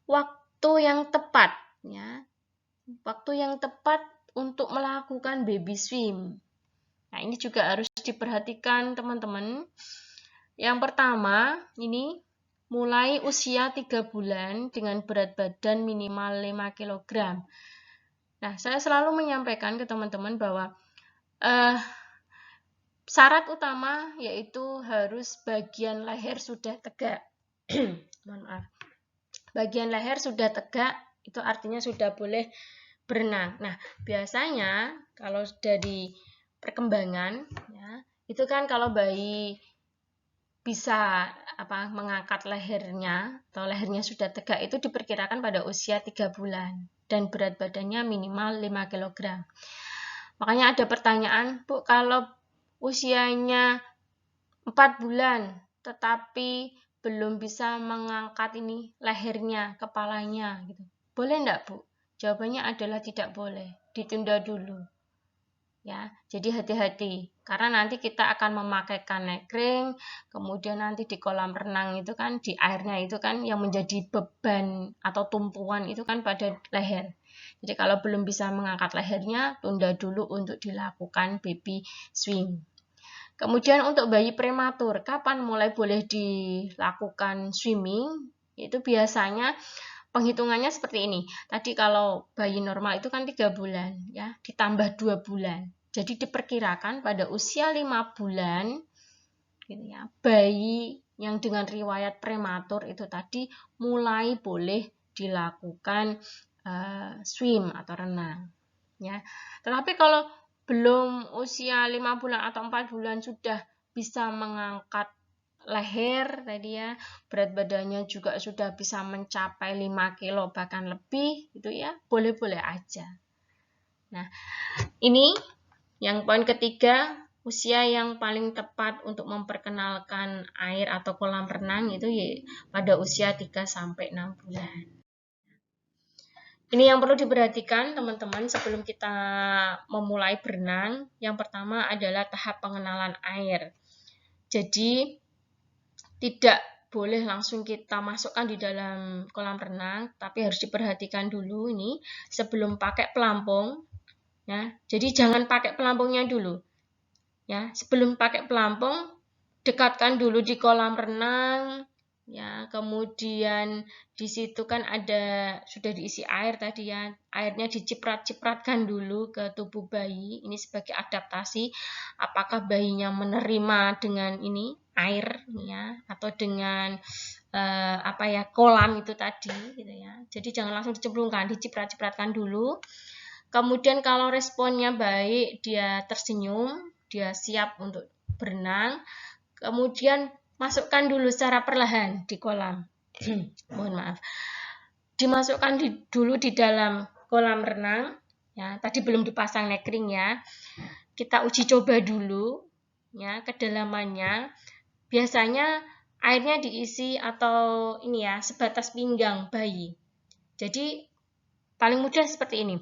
waktu yang tepat ya. Waktu yang tepat untuk melakukan baby swim. Nah, ini juga harus diperhatikan teman-teman. Yang pertama, ini mulai usia 3 bulan dengan berat badan minimal 5 kg. Nah, saya selalu menyampaikan ke teman-teman bahwa syarat utama yaitu harus bagian leher sudah tegak. Mohon maaf. Bagian leher sudah tegak, itu artinya sudah boleh berenang. Nah, biasanya kalau dari perkembangan ya, itu kan kalau bayi bisa mengangkat lehernya atau lehernya sudah tegak itu diperkirakan pada usia 3 bulan dan berat badannya minimal 5 kg. Makanya ada pertanyaan, Bu, kalau usianya 4 bulan tetapi belum bisa mengangkat ini lehernya, kepalanya gitu. Boleh enggak, Bu? Jawabannya adalah tidak boleh, ditunda dulu. Ya, jadi hati-hati karena nanti kita akan memakaikan neck ring, kemudian nanti di kolam renang itu kan di airnya itu kan yang menjadi beban atau tumpuan itu kan pada leher. Jadi kalau belum bisa mengangkat lehernya, tunda dulu untuk dilakukan baby swim. Kemudian untuk bayi prematur, kapan mulai boleh dilakukan swimming? Itu biasanya penghitungannya seperti ini. Tadi kalau bayi normal itu kan 3 bulan ya, ditambah 2 bulan. Jadi diperkirakan pada usia 5 bulan gitu ya, bayi yang dengan riwayat prematur itu tadi mulai boleh dilakukan swim atau renang ya. Tetapi kalau belum usia 5 bulan atau 4 bulan sudah bisa mengangkat leher tadi ya, berat badannya juga sudah bisa mencapai 5 kilo bahkan lebih gitu ya, boleh-boleh aja. Nah, ini yang poin ketiga, usia yang paling tepat untuk memperkenalkan air atau kolam renang itu ya pada usia 3-6 bulan. Ini yang perlu diperhatikan teman-teman sebelum kita memulai berenang. Yang pertama adalah tahap pengenalan air. Jadi tidak boleh langsung kita masukkan di dalam kolam renang, tapi harus diperhatikan dulu ini sebelum pakai pelampung. Ya, jadi jangan pakai pelampungnya dulu. Ya, sebelum pakai pelampung, dekatkan dulu di kolam renang. Ya, kemudian di situ kan sudah diisi air tadi ya, airnya diciprat-cipratkan dulu ke tubuh bayi. Ini sebagai adaptasi, apakah bayinya menerima dengan ini air ya, atau dengan kolam itu tadi gitu ya. Jadi jangan langsung dicemplungkan, diciprat-cipratkan dulu. Kemudian kalau responnya baik, dia tersenyum, dia siap untuk berenang. Kemudian masukkan dulu secara perlahan di kolam. Mohon maaf. Dimasukkan dulu di dalam kolam renang. Ya, tadi belum dipasang nekring ya. Kita uji coba dulu ya kedalamannya. Biasanya airnya diisi atau ini ya sebatas pinggang bayi. Jadi paling mudah seperti ini.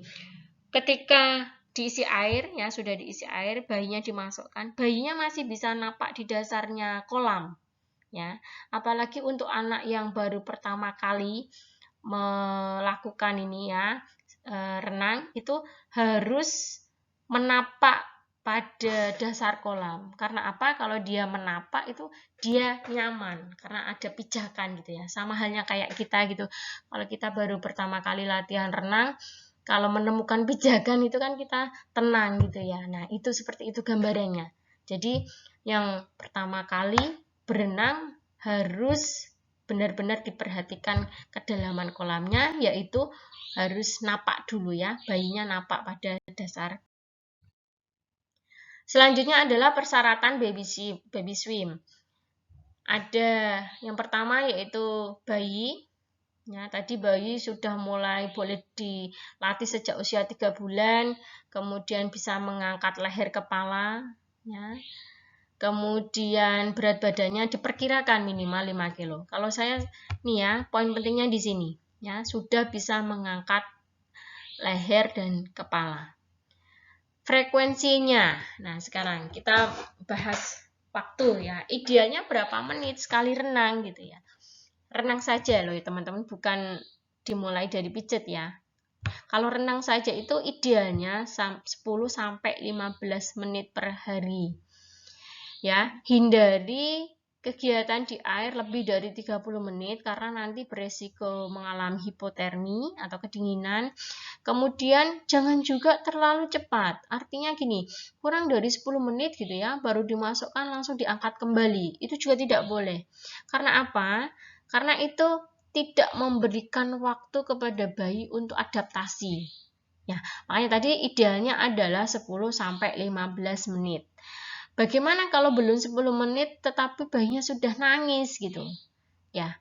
Ketika diisi air, ya sudah diisi air, bayinya dimasukkan, bayinya masih bisa napak di dasarnya kolam. Ya, apalagi untuk anak yang baru pertama kali melakukan ini ya, renang, itu harus menapak pada dasar kolam. Karena apa? Kalau dia menapak itu dia nyaman karena ada pijakan gitu ya. Sama halnya kayak kita gitu. Kalau kita baru pertama kali latihan renang, kalau menemukan pijakan itu kan kita tenang gitu ya. Nah, itu seperti itu gambarannya. Jadi, yang pertama kali berenang harus benar-benar diperhatikan kedalaman kolamnya, yaitu harus napak dulu ya, bayinya napak pada dasar. Selanjutnya adalah persyaratan baby swim. Ada yang pertama yaitu bayi. Ya, tadi bayi sudah mulai boleh dilatih sejak usia 3 bulan, kemudian bisa mengangkat leher kepala, ya. Kemudian berat badannya diperkirakan minimal 5 kilo. Kalau saya nih ya, poin pentingnya di sini, ya, sudah bisa mengangkat leher dan kepala. Frekuensinya. Nah, sekarang kita bahas waktu ya. Idealnya berapa menit sekali renang gitu ya. Renang saja loh ya teman-teman, bukan dimulai dari pijet ya. Kalau renang saja itu idealnya 10-15 menit per hari. Ya, hindari kegiatan di air lebih dari 30 menit karena nanti beresiko mengalami hipotermi atau kedinginan. Kemudian jangan juga terlalu cepat. Artinya gini, kurang dari 10 menit gitu ya, baru dimasukkan langsung diangkat kembali. Itu juga tidak boleh. Karena apa? Karena itu tidak memberikan waktu kepada bayi untuk adaptasi. Ya, makanya tadi idealnya adalah 10-15 menit. Bagaimana kalau belum 10 menit tetapi bayinya sudah nangis gitu? Ya.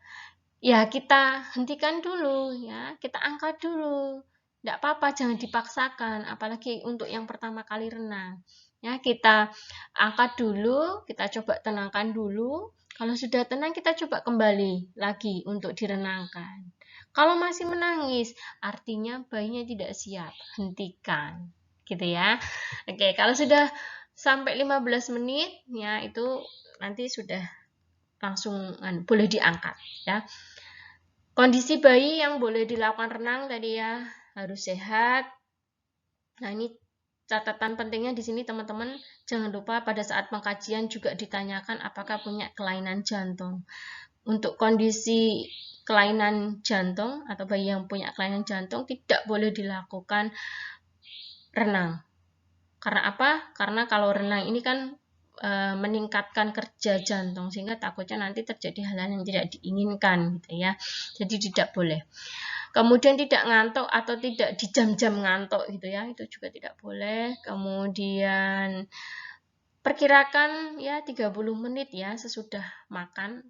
Ya, kita hentikan dulu ya, kita angkat dulu. Tidak apa-apa, jangan dipaksakan, apalagi untuk yang pertama kali renang. Ya, kita angkat dulu, kita coba tenangkan dulu. Kalau sudah tenang, kita coba kembali lagi untuk direnangkan. Kalau masih menangis, artinya bayinya tidak siap. Hentikan. Gitu ya. Oke, kalau sudah sampai 15 menit, ya itu nanti sudah langsung boleh diangkat. Ya. Kondisi bayi yang boleh dilakukan renang tadi ya, harus sehat. Nah, ini catatan pentingnya di sini teman-teman, jangan lupa pada saat pengkajian juga ditanyakan apakah punya kelainan jantung. Untuk kondisi kelainan jantung atau bayi yang punya kelainan jantung tidak boleh dilakukan renang. Karena apa? Karena kalau renang ini kan meningkatkan kerja jantung sehingga takutnya nanti terjadi hal-hal yang tidak diinginkan gitu ya. Jadi tidak boleh. Kemudian tidak ngantuk atau tidak di jam-jam ngantuk gitu ya, itu juga tidak boleh. Kemudian perkirakan ya 30 menit ya sesudah makan.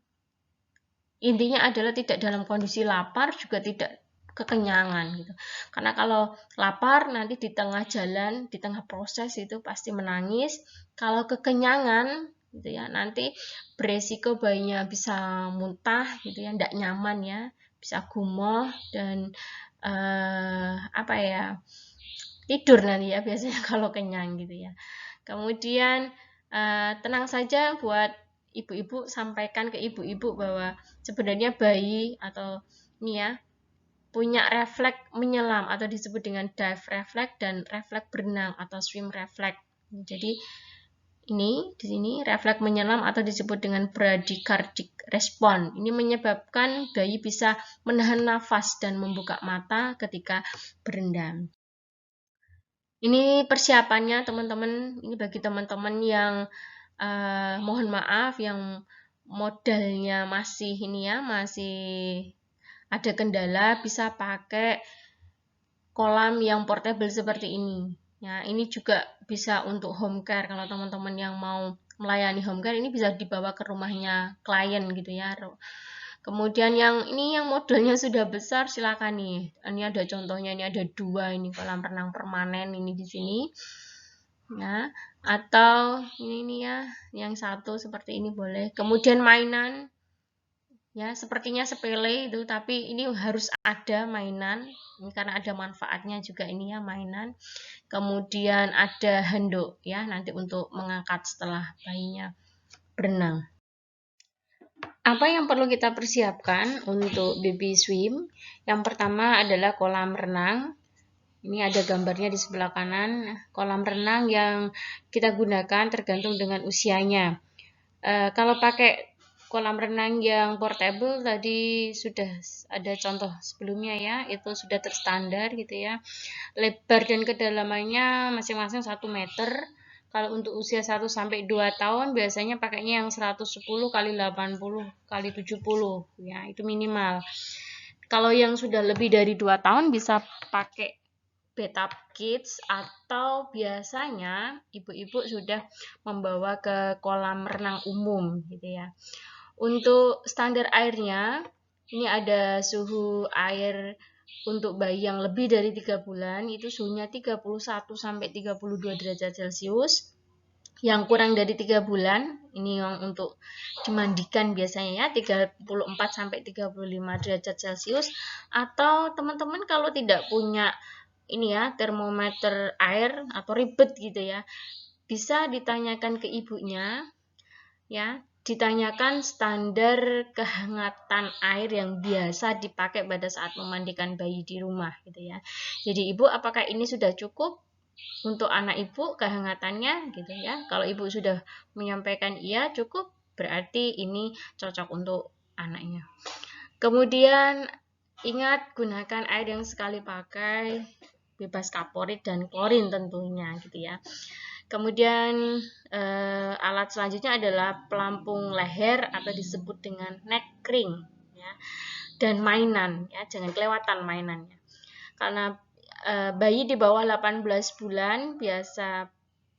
Intinya adalah tidak dalam kondisi lapar juga tidak kekenyangan gitu. Karena kalau lapar nanti di tengah jalan, di tengah proses itu pasti menangis. Kalau kekenyangan gitu ya, nanti beresiko bayinya bisa muntah gitu ya, tidak nyaman ya, bisa gumoh dan apa ya, tidur nanti ya biasanya kalau kenyang gitu ya. Kemudian tenang saja buat ibu-ibu, sampaikan ke ibu-ibu bahwa sebenarnya bayi atau ini ya punya refleks menyelam atau disebut dengan dive reflex dan refleks berenang atau swim reflex. Jadi ini di sini refleks menyelam atau disebut dengan bradycardic response. Ini menyebabkan bayi bisa menahan nafas dan membuka mata ketika berendam. Ini persiapannya teman-teman, ini bagi teman-teman yang mohon maaf yang modalnya masih ini ya, masih ada kendala, bisa pakai kolam yang portable seperti ini. Ya, ini juga bisa untuk home care. Kalau teman-teman yang mau melayani home care, ini bisa dibawa ke rumahnya klien gitu ya. Kemudian yang ini yang modelnya sudah besar, silakan nih. Ini ada contohnya, ini ada 2 ini kolam renang permanen ini di sini. Ya, atau ini ya, yang satu seperti ini boleh. Kemudian mainan, ya sepertinya sepele itu, tapi ini harus ada mainan. Ini karena ada manfaatnya juga ini ya mainan. Kemudian ada handuk ya, nanti untuk mengangkat setelah bayinya berenang. Apa yang perlu kita persiapkan untuk baby swim? Yang pertama adalah kolam renang. Ini ada gambarnya di sebelah kanan. Kolam renang yang kita gunakan tergantung dengan usianya. Kalau pakai kolam renang yang portable tadi sudah ada contoh sebelumnya ya, itu sudah terstandar gitu ya. Lebar dan kedalamannya masing-masing 1 meter. Kalau untuk usia 1 sampai 2 tahun biasanya pakainya yang 110 kali 80 kali 70 ya, itu minimal. Kalau yang sudah lebih dari 2 tahun bisa pakai bathtub kids atau biasanya ibu-ibu sudah membawa ke kolam renang umum gitu ya. Untuk standar airnya ini ada suhu air untuk bayi yang lebih dari 3 bulan itu suhunya 31 sampai 32 derajat Celcius. Yang kurang dari 3 bulan, ini yang untuk dimandikan biasanya ya 34 sampai 35 derajat Celcius. Atau teman-teman kalau tidak punya ini ya termometer air atau ribet gitu ya, bisa ditanyakan ke ibunya ya, ditanyakan standar kehangatan air yang biasa dipakai pada saat memandikan bayi di rumah gitu ya. Jadi ibu, apakah ini sudah cukup untuk anak ibu kehangatannya gitu ya? Kalau ibu sudah menyampaikan iya cukup, berarti ini cocok untuk anaknya. Kemudian ingat gunakan air yang sekali pakai, bebas kaporit dan klorin tentunya gitu ya. Kemudian alat selanjutnya adalah pelampung leher atau disebut dengan neck ring ya. Dan mainan ya, jangan kelewatan mainannya. Karena bayi di bawah 18 bulan biasa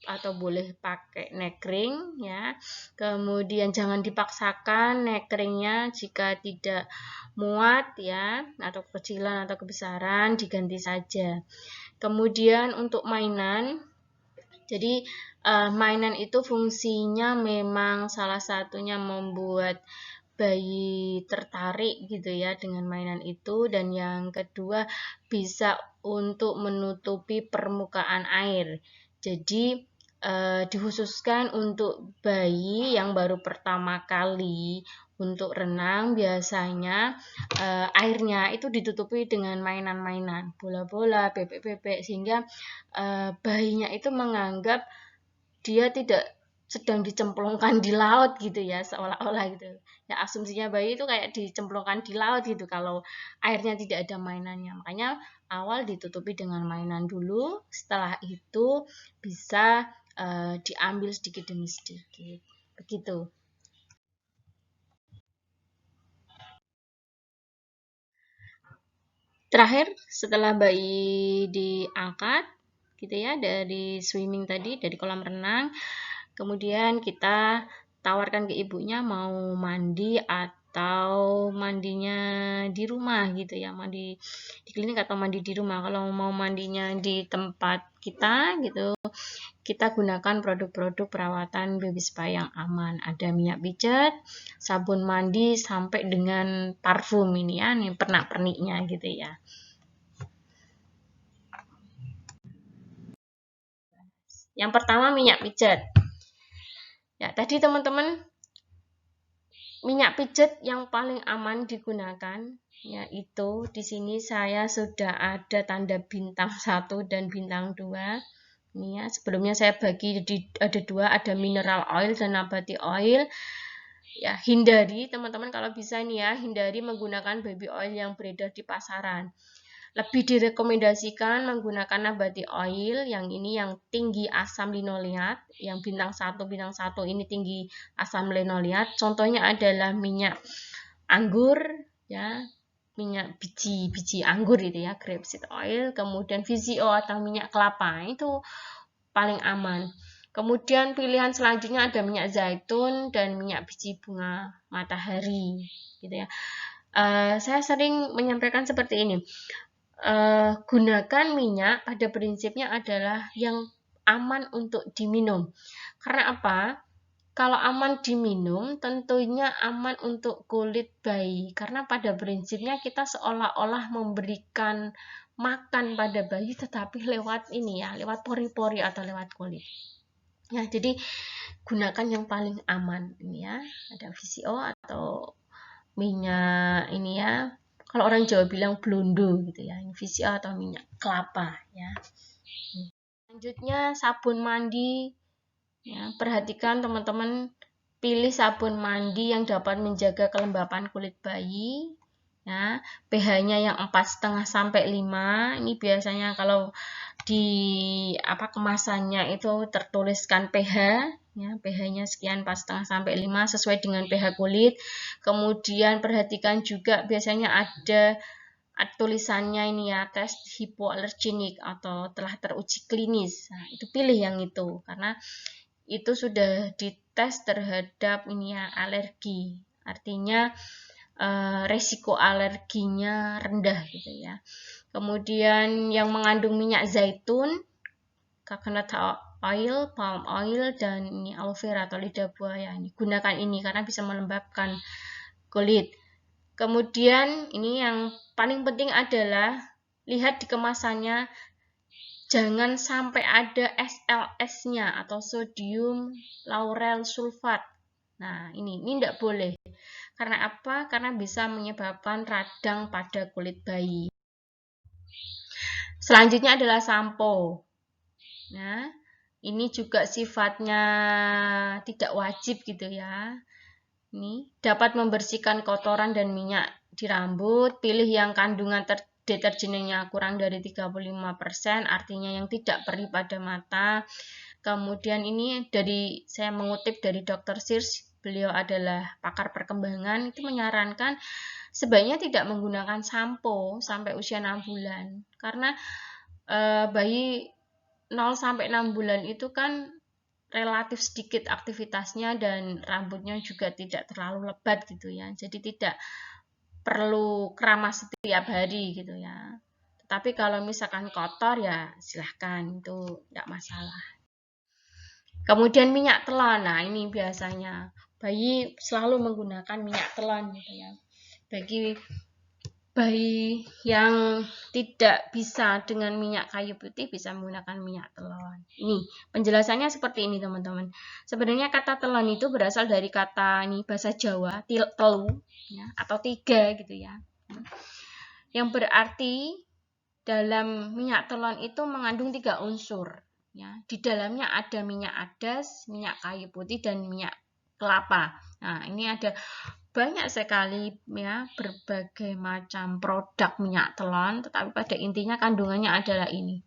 atau boleh pakai neck ring ya. Kemudian jangan dipaksakan neck ringnya, jika tidak muat ya atau kekecilan atau kebesaran diganti saja. Kemudian untuk mainan, jadi mainan itu fungsinya memang salah satunya membuat bayi tertarik gitu ya dengan mainan itu, dan yang kedua bisa untuk menutupi permukaan air. Jadi dikhususkan untuk bayi yang baru pertama kali untuk renang, biasanya airnya itu ditutupi dengan mainan-mainan, bola-bola, bebek-bebek, sehingga bayinya itu menganggap dia tidak sedang dicemplungkan di laut gitu ya, seolah-olah gitu. Ya asumsinya bayi itu kayak dicemplungkan di laut gitu kalau airnya tidak ada mainannya. Makanya awal ditutupi dengan mainan dulu, setelah itu bisa diambil sedikit demi sedikit. Begitu. Terakhir, setelah bayi diangkat gitu ya dari swimming tadi, dari kolam renang, Kemudian kita tawarkan ke ibunya mau mandi atau mandinya di rumah gitu ya, mandi di klinik atau mandi di rumah. Kalau mau mandinya di tempat kita gitu, kita gunakan produk-produk perawatan baby spa yang aman. Ada minyak pijat, sabun mandi, sampai dengan parfum ini ya, nih pernak-perniknya gitu ya. Yang pertama minyak pijat. Ya, tadi teman-teman, minyak pijat yang paling aman digunakan yaitu di sini saya sudah ada tanda bintang 1 dan bintang 2. Ini ya, sebelumnya saya bagi jadi ada 2, ada mineral oil dan nabati oil. Ya, hindari teman-teman kalau bisa nih ya, hindari menggunakan baby oil yang beredar di pasaran. Lebih direkomendasikan menggunakan nabati oil yang ini yang tinggi asam linoleat, yang bintang 1 ini tinggi asam linoleat. Contohnya adalah minyak anggur ya, minyak biji anggur itu ya, grapeseed oil, kemudian VCO atau minyak kelapa, itu paling aman. Kemudian pilihan selanjutnya ada minyak zaitun dan minyak biji bunga matahari gitu ya. Saya sering menyampaikan seperti ini. Gunakan minyak pada prinsipnya adalah yang aman untuk diminum. Karena apa? Kalau aman diminum, tentunya aman untuk kulit bayi. Karena pada prinsipnya kita seolah-olah memberikan makan pada bayi, tetapi lewat ini ya, lewat pori-pori atau lewat kulit. Ya, jadi gunakan yang paling aman ini ya. Ada VCO atau minyak ini ya. Kalau orang Jawa bilang blondo gitu ya, ini VCO atau minyak kelapa ya. Selanjutnya sabun mandi. Ya, perhatikan teman-teman, pilih sabun mandi yang dapat menjaga kelembapan kulit bayi. Ya, pH-nya yang 4,5 sampai 5. Ini biasanya kalau di kemasannya itu tertuliskan pH, ya, pH-nya sekian 4,5 sampai 5 sesuai dengan pH kulit. Kemudian perhatikan juga biasanya ada tulisannya ini ya, tes hipoalergenik atau telah teruji klinis. Nah, itu pilih yang itu karena itu sudah dites terhadap ini ya, alergi. Artinya resiko alerginya rendah gitu ya. Kemudian yang mengandung minyak zaitun, coconut oil, palm oil, dan ini aloe vera atau lidah buaya. Ini gunakan ini karena bisa melembabkan kulit. Kemudian ini yang paling penting adalah lihat di kemasannya, jangan sampai ada SLS-nya atau sodium laurel sulfat. Nah, ini tidak boleh. Karena apa? Karena bisa menyebabkan radang pada kulit bayi. Selanjutnya adalah sampo. Nah, ini juga sifatnya tidak wajib gitu ya. Ini dapat membersihkan kotoran dan minyak di rambut. Pilih yang kandungan deterjennya kurang dari 35%, artinya yang tidak perih pada mata. Kemudian ini saya mengutip dari Dr. Sears, beliau adalah pakar perkembangan, itu menyarankan sebaiknya tidak menggunakan sampo sampai usia 6 bulan. Karena bayi 0 sampai 6 bulan itu kan relatif sedikit aktivitasnya dan rambutnya juga tidak terlalu lebat gitu ya. Jadi tidak perlu keramas setiap hari gitu ya. Tapi kalau misalkan kotor ya silahkan, itu tidak masalah. Kemudian minyak telon, nah ini biasanya bayi selalu menggunakan minyak telon gitu ya. Bagi bayi yang tidak bisa dengan minyak kayu putih bisa menggunakan minyak telon. Ini penjelasannya seperti ini teman-teman. Sebenarnya kata telon itu berasal dari kata ini bahasa Jawa telu ya, atau 3 gitu ya. Yang berarti dalam minyak telon itu mengandung 3 unsur. Ya, di dalamnya ada minyak adas, minyak kayu putih, dan minyak kelapa. Nah, ini ada banyak sekali ya berbagai macam produk minyak telon, tetapi pada intinya kandungannya adalah ini.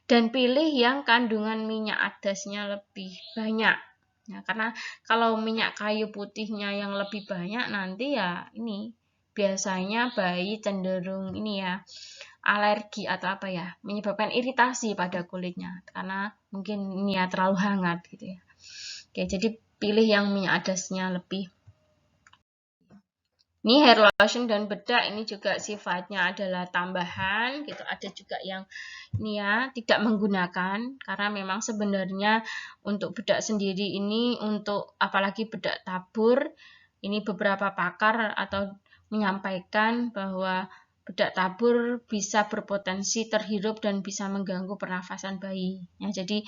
Dan pilih yang kandungan minyak adasnya lebih banyak. Ya, karena kalau minyak kayu putihnya yang lebih banyak nanti ya ini biasanya bayi cenderung ini ya alergi atau apa ya, menyebabkan iritasi pada kulitnya karena mungkin ini ya terlalu hangat gitu ya. Oke, jadi pilih yang minyak adasnya lebih. Ini hair lotion dan bedak ini juga sifatnya adalah tambahan gitu. Ada juga yang ini ya tidak menggunakan, karena memang sebenarnya untuk bedak sendiri ini, untuk apalagi bedak tabur, ini beberapa pakar atau menyampaikan bahwa bedak tabur bisa berpotensi terhirup dan bisa mengganggu pernafasan bayi. Ya, jadi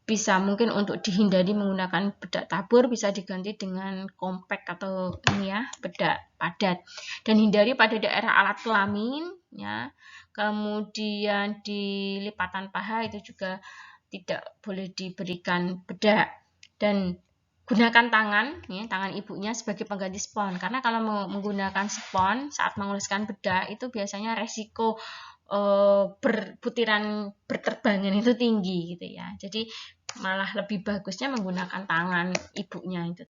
bisa mungkin untuk dihindari menggunakan bedak tabur, bisa diganti dengan compact atau ini ya, bedak padat. Dan hindari pada daerah alat kelamin ya. Kemudian di lipatan paha itu juga tidak boleh diberikan bedak. Dan gunakan tangan ya, tangan ibunya sebagai pengganti spons, karena kalau mau menggunakan spons saat mengoleskan bedak itu biasanya resiko berbutiran berterbangan itu tinggi gitu ya. Jadi malah lebih bagusnya menggunakan tangan ibunya itu.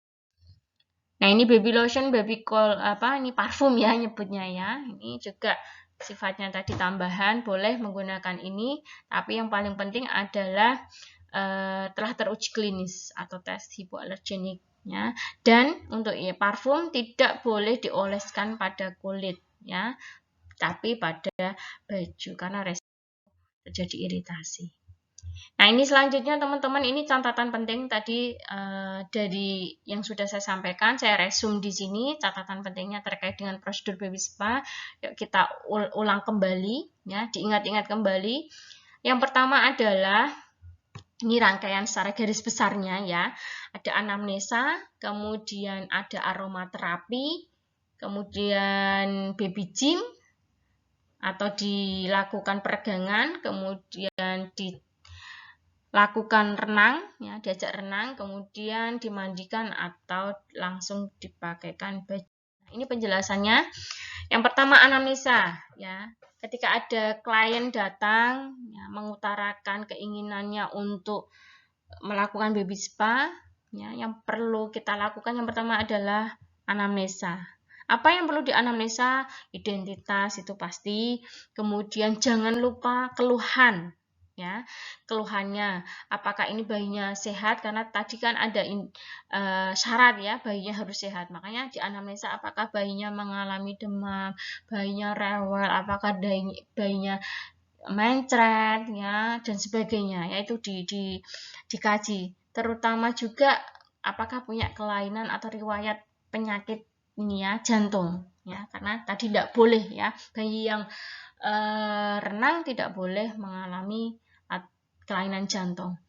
Nah, ini baby lotion, baby cool ini parfum ya nyebutnya ya. Ini juga sifatnya tadi tambahan, boleh menggunakan ini, tapi yang paling penting adalah telah teruji klinis atau tes hipoalergenik ya. Dan untuk parfum tidak boleh dioleskan pada kulit ya, tapi pada baju karena resiko terjadi iritasi. Nah, ini selanjutnya teman-teman, ini catatan penting tadi dari yang sudah saya sampaikan, saya resume di sini catatan pentingnya terkait dengan prosedur baby spa. Yuk kita ulang kembali ya, diingat-ingat kembali. Yang pertama adalah ini rangkaian secara garis besarnya ya. Ada anamnesa, kemudian ada aromaterapi, kemudian baby gym atau dilakukan peregangan, kemudian dilakukan renang, ya, diajak renang, kemudian dimandikan atau langsung dipakaikan baju. Nah, ini penjelasannya. Yang pertama anamnesa, ya. Ketika ada klien datang, ya, mengutarakan keinginannya untuk melakukan baby spa, ya, yang perlu kita lakukan yang pertama adalah anamnesa. Apa yang perlu dianamnesa? Identitas itu pasti. Kemudian jangan lupa keluhan, ya, keluhannya. Apakah ini bayinya sehat? Karena tadi kan ada syarat ya, bayinya harus sehat. Makanya dianamnesa apakah bayinya mengalami demam, bayinya rewel, apakah bayinya mencret, ya, dan sebagainya. Yaitu dikaji. Terutama juga apakah punya kelainan atau riwayat penyakit ini ya, jantung ya, karena tadi tidak boleh ya, bayi yang renang tidak boleh mengalami kelainan jantung.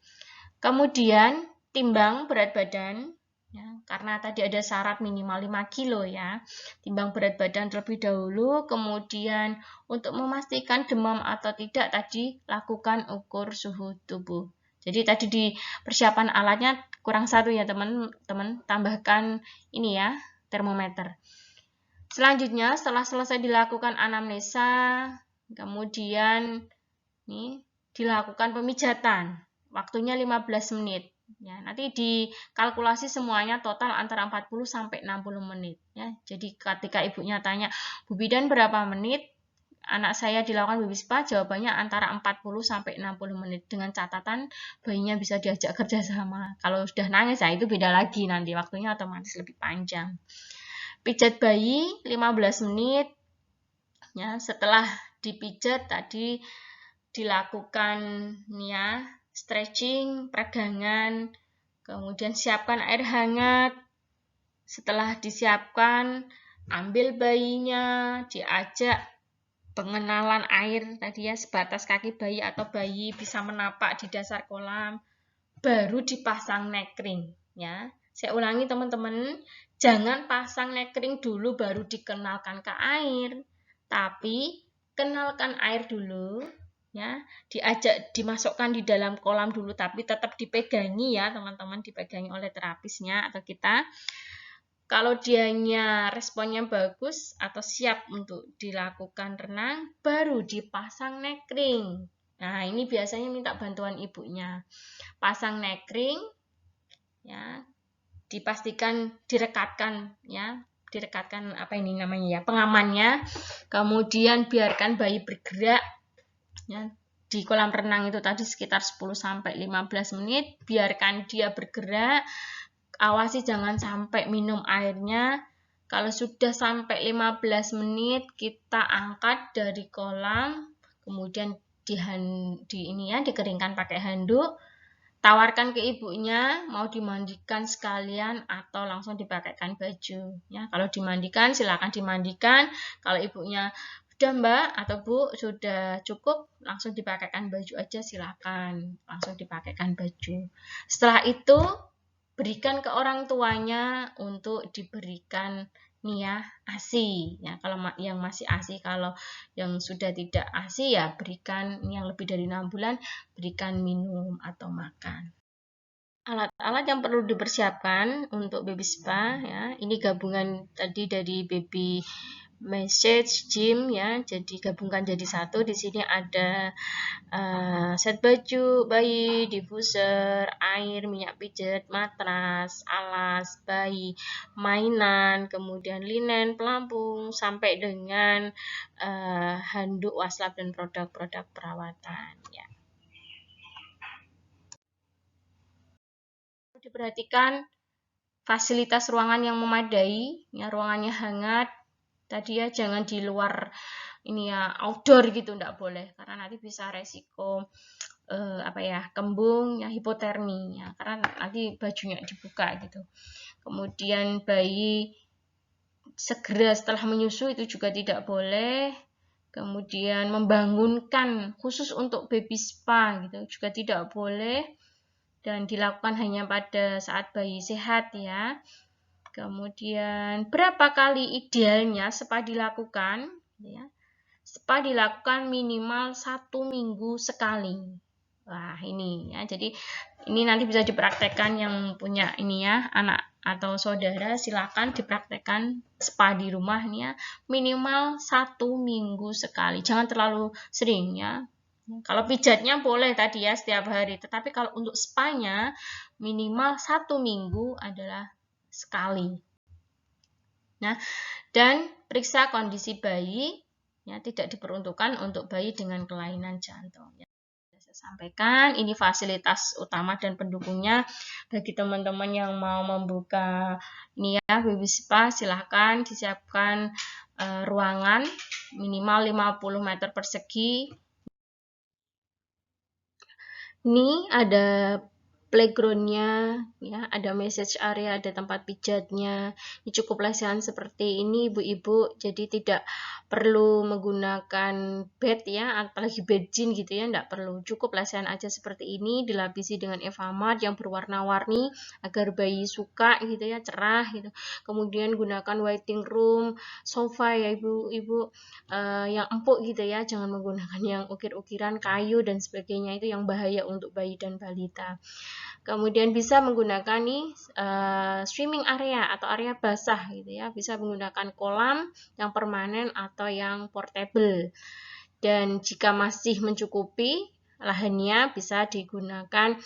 Kemudian timbang berat badan ya, karena tadi ada syarat minimal 5 kilo ya, timbang berat badan terlebih dahulu, kemudian untuk memastikan demam atau tidak tadi lakukan ukur suhu tubuh. Jadi tadi di persiapan alatnya kurang satu ya teman-teman, tambahkan ini ya, termometer. Selanjutnya setelah selesai dilakukan anamnesa, kemudian ini dilakukan pemijatan. Waktunya 15 menit. Ya, nanti dikalkulasi semuanya total antara 40 sampai 60 menit ya. Jadi ketika ibunya tanya, "Bu Bidan berapa menit anak saya dilakukan baby spa?" Jawabannya antara 40 sampai 60 menit dengan catatan bayinya bisa diajak kerjasama. Kalau sudah nangis ya itu beda lagi, nanti waktunya otomatis lebih panjang. Pijat bayi 15 menit. Ya, setelah dipijat tadi dilakukan ya, stretching, peregangan, kemudian siapkan air hangat. Setelah disiapkan, ambil bayinya, diajak pengenalan air tadi ya, sebatas kaki bayi atau bayi bisa menapak di dasar kolam, baru dipasang nekring ya. Saya ulangi teman-teman, jangan pasang nekring dulu baru dikenalkan ke air, tapi kenalkan air dulu ya, diajak dimasukkan di dalam kolam dulu, tapi tetap dipegangi ya teman-teman, dipegangi oleh terapisnya atau kita. Kalau dianya responnya bagus atau siap untuk dilakukan renang, baru dipasang nekring. Nah, ini biasanya minta bantuan ibunya. Pasang nekring, ya, dipastikan direkatkan, ya, direkatkan apa ini namanya ya, pengamannya. Kemudian biarkan bayi bergerak, ya, di kolam renang itu tadi sekitar 10-15 menit, biarkan dia bergerak, awasi jangan sampai minum airnya. Kalau sudah sampai 15 menit, kita angkat dari kolam, kemudian dikeringkan pakai handuk, tawarkan ke ibunya mau dimandikan sekalian atau langsung dipakaikan baju. Ya, kalau dimandikan silakan dimandikan. Kalau ibunya udah Mbak atau Bu sudah cukup, langsung dipakaikan baju aja silakan, langsung dipakaikan baju. Setelah itu berikan ke orang tuanya untuk diberikan niah ASI. Ya, kalau yang masih ASI, kalau yang sudah tidak ASI ya berikan yang lebih dari 6 bulan, berikan minum atau makan. Alat-alat yang perlu dipersiapkan untuk baby spa ya, ini gabungan tadi dari baby massage gym ya, jadi gabungkan jadi satu. Di sini ada set baju bayi, diffuser, air, minyak pijat, matras, alas bayi, mainan, kemudian linen, pelampung, sampai dengan handuk, waslap, dan produk-produk perawatan ya. Diperhatikan fasilitas ruangan yang memadai, ya, ruangannya hangat. Tadi ya jangan di luar ini ya, outdoor gitu, enggak boleh karena nanti bisa resiko kembung ya, hipotermi ya, karena nanti bajunya dibuka gitu. Kemudian bayi segera setelah menyusu itu juga tidak boleh. Kemudian membangunkan khusus untuk baby spa gitu juga tidak boleh, dan dilakukan hanya pada saat bayi sehat ya. Kemudian berapa kali idealnya spa dilakukan ya? Spa dilakukan minimal 1 minggu sekali. Wah, ini ya. Jadi ini nanti bisa dipraktekkan yang punya ini ya, anak atau saudara, silakan dipraktekkan spa di rumah nih ya, minimal 1 minggu sekali. Jangan terlalu sering ya. Kalau pijatnya boleh tadi ya setiap hari, tetapi kalau untuk spa-nya minimal 1 minggu adalah sekali. Nah, dan periksa kondisi bayi ya, tidak diperuntukkan untuk bayi dengan kelainan jantung. Ya, saya sampaikan ini fasilitas utama dan pendukungnya. Bagi teman-teman yang mau membuka ini ya, baby spa, silahkan disiapkan ruangan minimal 50 meter persegi. Ini ada playgroundnya, ya, ada massage area, ada tempat pijatnya. Ini cukup lesehan seperti ini, ibu-ibu. Jadi tidak perlu menggunakan bed ya, apalagi bed jean gitu ya, tidak perlu. Cukup lesehan aja seperti ini, dilapisi dengan Evamart yang berwarna-warni agar bayi suka gitu ya, cerah gitu. Kemudian gunakan waiting room, sofa ya ibu-ibu, yang empuk gitu ya, jangan menggunakan yang ukir-ukiran, kayu dan sebagainya, itu yang bahaya untuk bayi dan balita. Kemudian bisa menggunakan nih swimming area atau area basah gitu ya, bisa menggunakan kolam yang permanen atau yang portable. Dan jika masih mencukupi lahannya, bisa digunakan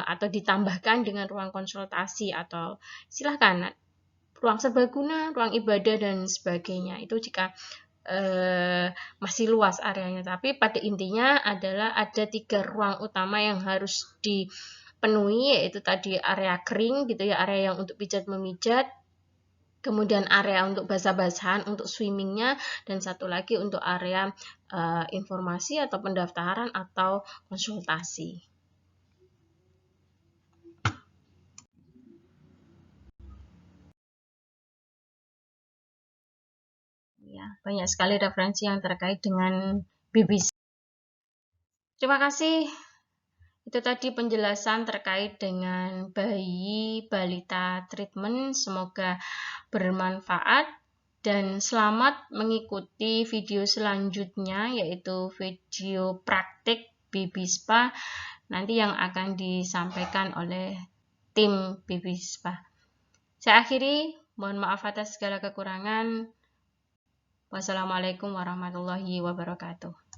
atau ditambahkan dengan ruang konsultasi atau silahkan ruang serbaguna, ruang ibadah dan sebagainya. Itu jika masih luas areanya. Tapi pada intinya adalah ada 3 ruang utama yang harus dipenuhi, yaitu tadi area kering gitu ya, area yang untuk pijat memijat, kemudian area untuk basah-basahan untuk swimmingnya, dan satu lagi untuk area informasi atau pendaftaran atau konsultasi. Ya, banyak sekali referensi yang terkait dengan BBC. Terima kasih. Itu tadi penjelasan terkait dengan bayi balita treatment. Semoga bermanfaat dan selamat mengikuti video selanjutnya, yaitu video praktik baby spa nanti yang akan disampaikan oleh tim baby spa. Saya akhiri, mohon maaf atas segala kekurangan. Wassalamualaikum warahmatullahi wabarakatuh.